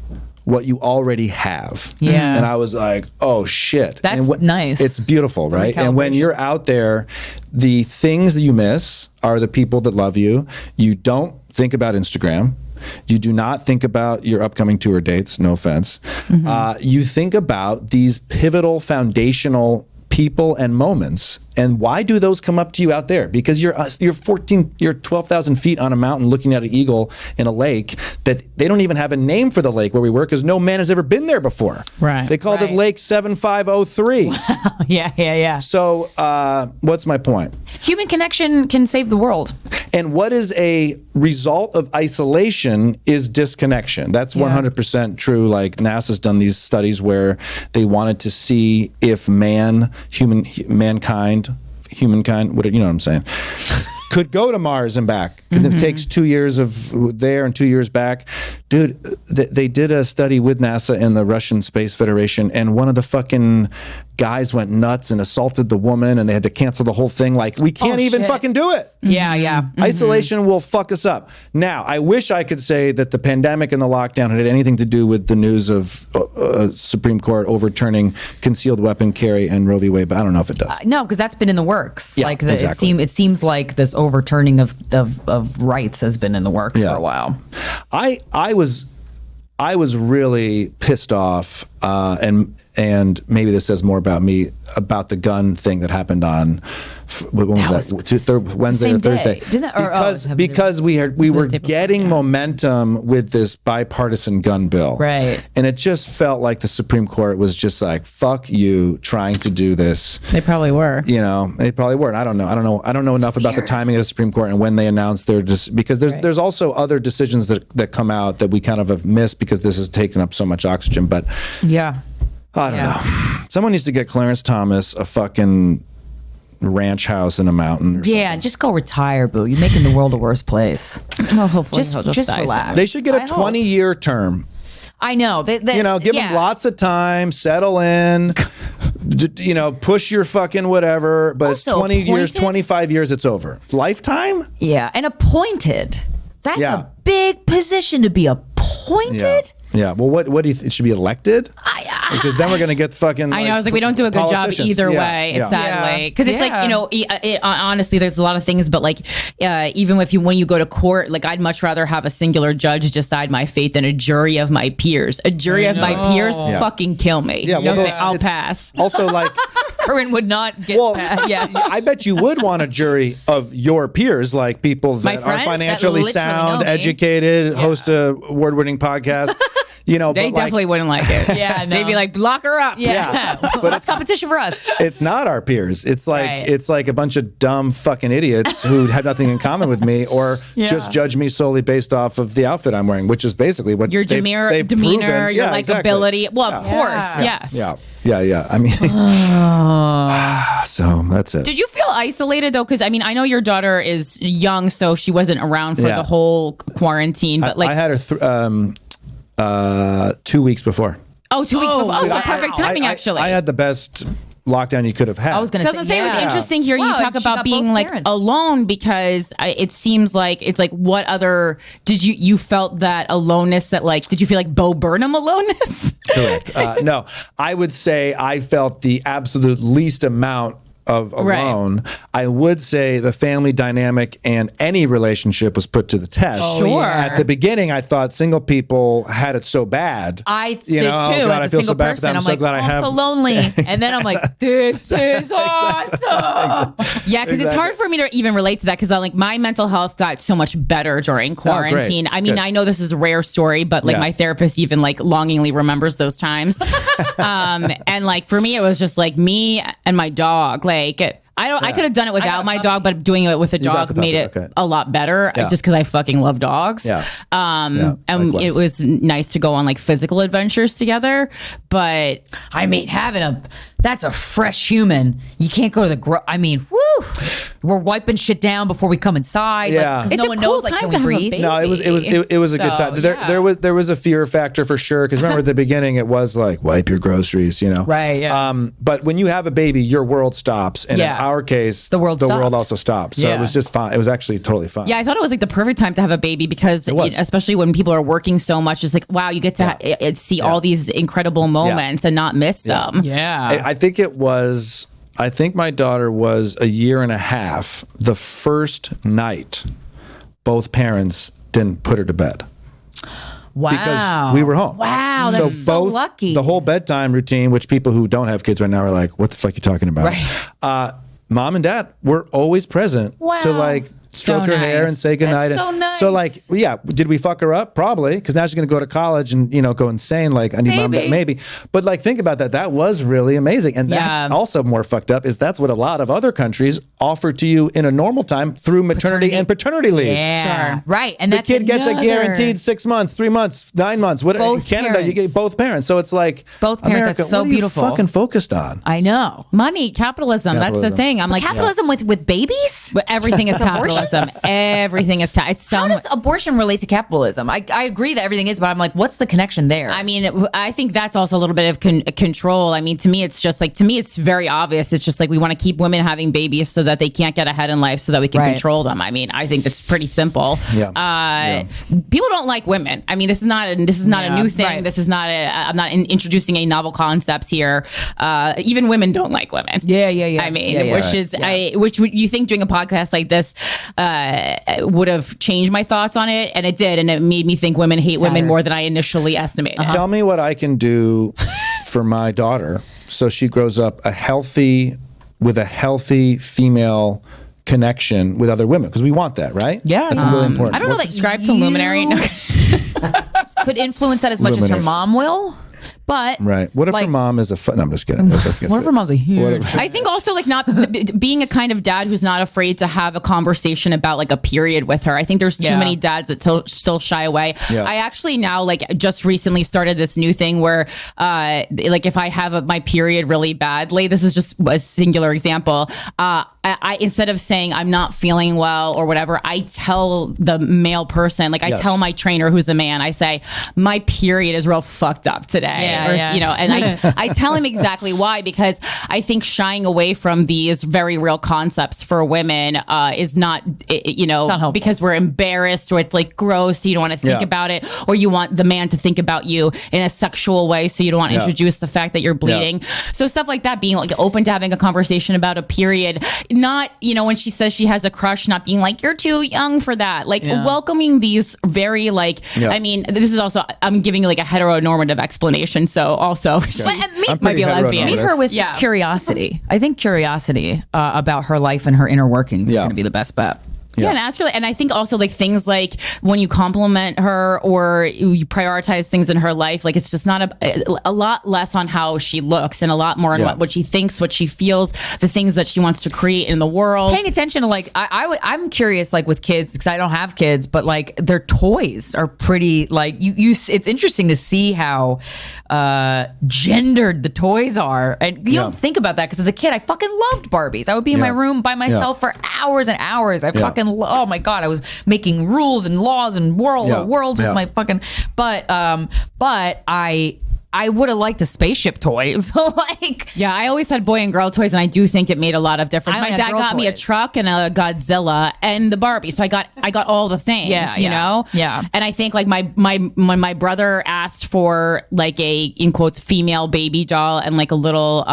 what you already have. Yeah. And I was like, oh shit. That's nice. It's beautiful, right? And when you're out there, the things that you miss are the people that love you. You don't think about Instagram. You do not think about your upcoming tour dates, no offense. You think about these pivotal, foundational people and moments. And why do those come up to you out there? Because you're 12,000 feet on a mountain looking at an eagle in a lake that they don't even have a name for the lake where we were, because no man has ever been there before. Right. They called it Lake 7503. Yeah. So what's my point? Human connection can save the world. And what is a result of isolation is disconnection. That's 100% true. Like NASA's done these studies where they wanted to see if humankind, what you know what I'm saying, could go to Mars and back. It takes 2 years of there and 2 years back. Dude, they did a study with NASA and the Russian Space Federation, and one of the fucking guys went nuts and assaulted the woman, and they had to cancel the whole thing. Like, we can't even fucking do it. Yeah. Isolation will fuck us up. Now, I wish I could say that the pandemic and the lockdown had anything to do with the news of Supreme Court overturning concealed weapon carry and Roe v. Wade, but I don't know if it does. No, because that's been in the works. Yeah, exactly. It seems like this overturning of rights has been in the works for a while. I was really pissed off and maybe this says more about me, about the gun thing that happened on when was that? Wednesday or Thursday? Because we were getting momentum with this bipartisan gun bill, Right. And it just felt like the Supreme Court was just like, "Fuck you," trying to do this. They probably were. You know, they probably weren't. I don't know enough about the timing of the Supreme Court and when they announced their because there's also other decisions that come out that we kind of have missed because this has taken up so much oxygen. But Yeah. I don't know. Someone needs to get Clarence Thomas a fucking ranch house in a mountain. Or Yeah, just go retire, boo. You're making the world a worse place. Well, hopefully Just, he'll just die relax. soon. They should get a 20-year term. I know. Give them lots of time, settle in, push your fucking whatever. But it's Also 20 years, appointed? 25 years, it's over. Lifetime? Yeah, and appointed. That's Yeah. a big position to be appointed. Yeah. Well, what do you think? It should be elected? Because then we're going to get fucking. I know. I was like, we don't do a good job politicians. either Yeah, way, yeah. sadly. Because it's Yeah. like, honestly, there's a lot of things, but like, even when you go to court, like, I'd much rather have a singular judge decide my fate than a jury of my peers. A jury of my peers fucking kill me. Yeah, well, I'll it's pass. Also, like, Corinne would not get past. Yeah. I bet you would want a jury of your peers, like people My that are friends that financially literally sound, know me. educated, host a award-winning podcast. They but definitely wouldn't like it. Yeah, no. They'd be like, block her up. Yeah. But That's competition for us. it's not our peers. It's like Right. it's like a bunch of dumb fucking idiots who have nothing in common with me, or just judge me solely based off of the outfit I'm wearing, which is basically what Your they've demeanor, proven. your Yeah, exactly. likability. Well, of course, yes. Yeah. I mean, so that's it. Did you feel isolated though? Because I mean, I know your daughter is young, so she wasn't around for Yeah. the whole quarantine. But I had her 2 weeks before. 2 weeks before. Oh, so perfect timing, actually. I had the best lockdown you could have had. I was going So I to was gonna say it was interesting hearing Wow, you talk she about got being both like parents. alone because it seems like it's like what other did you felt that aloneness that like did you feel like Bo Burnham aloneness? Correct. No, I would say I felt the absolute least amount of alone. I would say the family dynamic and any relationship was put to the test. Sure. At the beginning, I thought single people had it so bad. I did too. Oh, God, I As a feel so single bad for them. person, I'm I'm so like, glad I have. I'm so lonely. And then I'm like, this is awesome. Yeah, because it's hard for me to even relate to that because like my mental health got so much better during quarantine. I mean, Good. I know this is a rare story, but like Yeah. my therapist even like longingly remembers those times. And like for me, it was just like me and my dog. Like I could have done it without my dog, but doing it with a got dog the made puppy, it okay. a lot better just because I fucking love dogs. Yeah. And likewise. it was nice to go on like physical adventures together. But I mean, that's a fresh human. You can't go to the woo. We're wiping shit down before we come inside. Yeah. Because It's no a one cool knows, like, time can to we have a breathe? baby. No, it was a good So, time. yeah. There was a fear factor for sure because remember at the beginning it was like wipe your groceries, you know. Right, yeah. But when you have a baby, your world stops, and Yeah. in our case, The world stopped. also stops. So Yeah. it was just fine. It was actually totally fine. yeah, I thought it was like the perfect time to have a baby because was. especially when people are working so much, it's like, wow, you get to see all these incredible moments and not miss them. Yeah. I think my daughter was a year and a half. The first night, both parents didn't put her to bed. Wow. Because we were home. Wow, that's so lucky. The whole bedtime routine, which people who don't have kids right now are like, what the fuck are you talking about? Right. Mom and dad were always present to like stroke So her hair and nice. say goodnight. That's so nice. So like, yeah, did we fuck her up? Probably, because now she's going to go to college and go insane. Like I need mom, dad, maybe. But like, think about that. That was really amazing, and that's also more fucked up. Is that's what a lot of other countries offer to you in a normal time through maternity and paternity leave. Yeah. Sure. Right. And The that's kid gets a another- guaranteed 6 months, 3 months, 9 months. What in Both Canada you parents. get both parents. So it's like Both parents, America, that's so what are you beautiful. fucking focused on? I know. Money, capitalism, that's the Capitalism. thing. I'm like, Capitalism with babies? but everything is capitalism. Everything is it's How does abortion relate to capitalism? I agree that everything is, but I'm like, what's the connection there? I mean, I think that's also a little bit of control. I mean, to me, it's just like, it's very obvious. It's just like, we want to keep women having babies so that they can't get ahead in life so that we can control them. I mean, I think that's pretty simple. Yeah. People don't like women. I mean, this is not a new thing. Right. This is not I'm not introducing a novel concept here. Even women don't like women. Yeah. I mean, Yeah. which is, which would you think doing a podcast like this would have changed my thoughts on it, and it did, and it made me think women hate women more than I initially estimated. Tell me what I can do for my daughter so she grows up with a healthy female connection with other women, because we want that, right? Yeah. That's really important. I don't know that subscribe to Luminary. No. Could influence that as much as her mom will. But right. What if her mom is no, I'm just kidding. What if her mom's a huge? I think also like not being a kind of dad who's not afraid to have a conversation about like a period with her. I think there's too many dads that still shy away. Yeah. I actually now like just recently started this new thing where like if I have my period really badly, this is just a singular example. I instead of saying I'm not feeling well or whatever, I tell the male person, like I tell my trainer who's the man, I say my period is real fucked up today. You know, and I tell him exactly why, because I think shying away from these very real concepts for women is not, you know, because we're embarrassed or it's like gross, so you don't want to think about it, or you want the man to think about you in a sexual way, so you don't want to introduce the fact that you're bleeding. So stuff like that, being like open to having a conversation about a period, not, you know, when she says she has a crush, not being like you're too young for that, like welcoming these very like, I mean, this is also, I'm giving like a heteronormative explanation. So also she might be a lesbian. Meet her with curiosity. I think curiosity about her life and her inner workings is going to be the best bet. Yeah, and ask her. And I think also like things like when you compliment her or you prioritize things in her life, like it's just not a lot less on how she looks and a lot more on what she thinks, what she feels, the things that she wants to create in the world. Paying attention to like, I'm curious like with kids, because I don't have kids, but like their toys are pretty like it's interesting to see how gendered the toys are. And you don't think about that, because as a kid, I fucking loved Barbies. I would be in my room by myself for hours and hours. I fucking oh my god, I was making rules and laws and worlds with my fucking but I would have liked a spaceship toy. So like, I always had boy and girl toys, and I do think it made a lot of difference. My dad got me a truck and a Godzilla and the Barbie, so I got all the things, you know. And I think like when my brother asked for like a in quotes female baby doll and like a little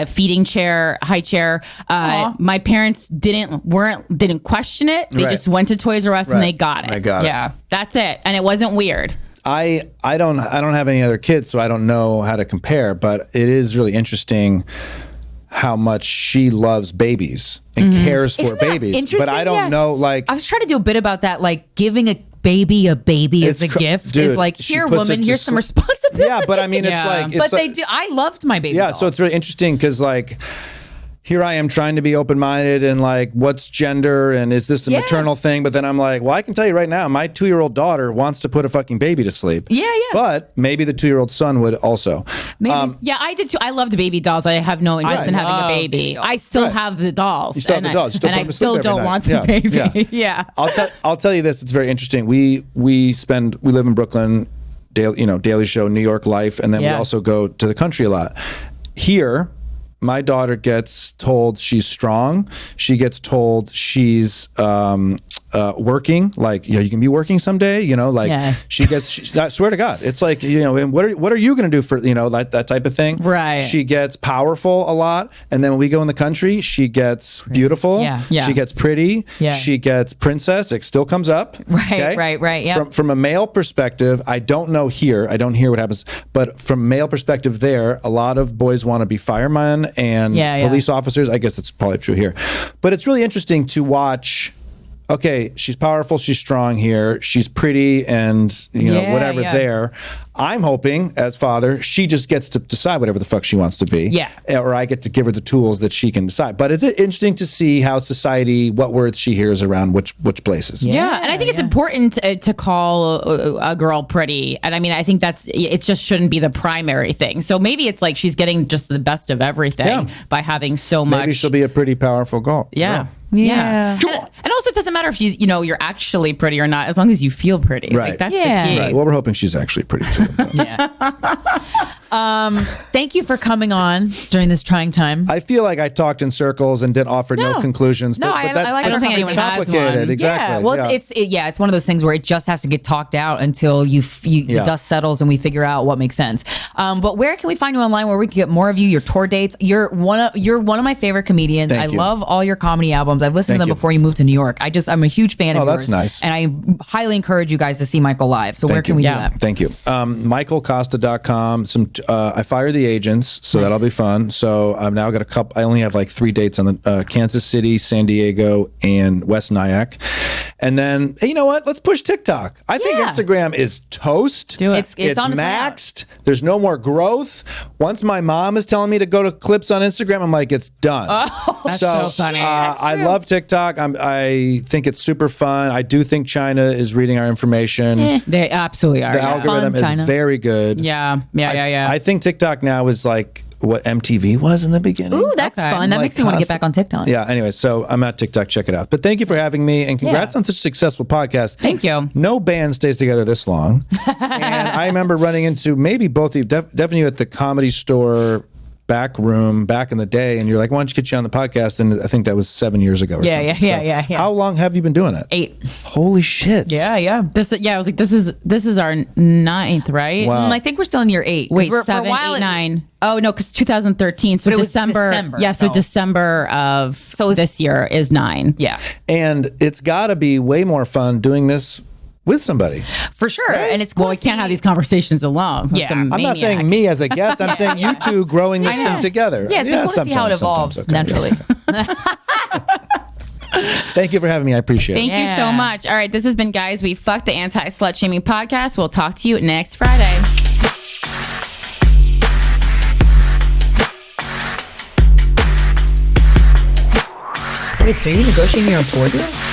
feeding chair, high chair, my parents didn't question it. They just went to Toys R Us and they got it. Yeah, that's it, and it wasn't weird. I don't have any other kids, so I don't know how to compare, but it is really interesting how much she loves babies and cares for babies. But I don't know, like, I was trying to do a bit about that, like giving a baby as a gift is like, here woman, here's some responsibility. Yeah, but I mean it's like but they do. I loved my baby dolls. So it's really interesting because like here I am trying to be open-minded and like, what's gender and is this a maternal thing? But then I'm like, well, I can tell you right now, my 2-year-old daughter wants to put a fucking baby to sleep. But maybe the 2-year-old son would also. Maybe. I did too. I loved baby dolls. I have no interest in having a baby. I still have the dolls. You still have the dolls. And I still don't want the baby. I'll tell you this. It's very interesting. We live in Brooklyn, Daily Show, New York life, and then we also go to the country a lot. Here, my daughter gets told she's strong. She gets told she's working. Like, you can be working someday. She gets. I swear to God, it's like, and what are you going to do for that type of thing? Right. She gets powerful a lot, and then when we go in the country, she gets beautiful. She gets pretty. She gets princess. It still comes up. Right. Yeah. From a male perspective, I don't know here. I don't hear what happens, but from a male perspective, there a lot of boys want to be firemen and police officers. I guess that's probably true here, but it's really interesting to watch. Okay, she's powerful, she's strong here, she's pretty, and whatever there. I'm hoping, as father, she just gets to decide whatever the fuck she wants to be. Or I get to give her the tools that she can decide. But it's interesting to see how society, what words she hears around which places. And I think it's important to call a girl pretty. And I mean, I think it just shouldn't be the primary thing. So maybe it's like she's getting just the best of everything by having so much. Maybe she'll be a pretty powerful girl. Yeah. And also, it doesn't matter if she's, you're actually pretty or not, as long as you feel pretty. Right. Like, that's the key. Right. Well, we're hoping she's actually pretty too. Thank you for coming on during this trying time. I feel like I talked in circles and didn't offer no conclusions. No, I don't think anyone has one. Exactly. Yeah. Well, it's one of those things where it just has to get talked out until the dust settles and we figure out what makes sense. But where can we find you online where we can get more of you, your tour dates? You're one of my favorite comedians. I love all your comedy albums. I've listened to them before you moved to New York. I'm a huge fan of yours. Oh, that's nice. And I highly encourage you guys to see Michael live. So where can we do that? Thank you. MichaelCosta.com. I fire the agents, so that'll be fun. So I've now got a couple. I only have like 3 dates on the Kansas City, San Diego, and West Nyack. And then, you know what? Let's push TikTok. I think Instagram is toast. Do it. It's on its way maxed. There's no more growth. Once my mom is telling me to go to clips on Instagram, I'm like, it's done. Oh, that's so funny. I love TikTok. I think it's super fun. I do think China is reading our information. They absolutely are. The algorithm is very good. Yeah. I think TikTok now is like what MTV was in the beginning. Ooh, that's fun. That makes me want to get back on TikTok. Yeah, anyway, so I'm at TikTok. Check it out. But thank you for having me, and congrats on such a successful podcast. Thank you. No band stays together this long. And I remember running into maybe both of you, definitely you at the Comedy Store back room back in the day, and you're like, why don't you get you on the podcast? And I think that was 7 years ago or something. Yeah. How long have you been doing it? 8. Holy shit. Yeah. I was like, this is our 9th, right? Wow. I think we're still in year 8. Wait, for 7, a while 8, 9. Oh no, because 2013. So But it was December. December, Yeah, so so- December of this year is 9. Yeah, And it's got to be way more fun doing this with somebody. for sure. And it's cool. Well, we to can't see- have these conversations alone. Yeah. I'm not saying me as a guest. I'm saying you two growing this thing together. Yeah, it's been cool to see how it sometimes, evolves okay. naturally. Thank you for having me. I appreciate it. Thank you so much. All right, this has been Guys We Fcked, the anti-slut-shaming podcast. We'll talk to you next Friday. Wait, so you're negotiating your employment?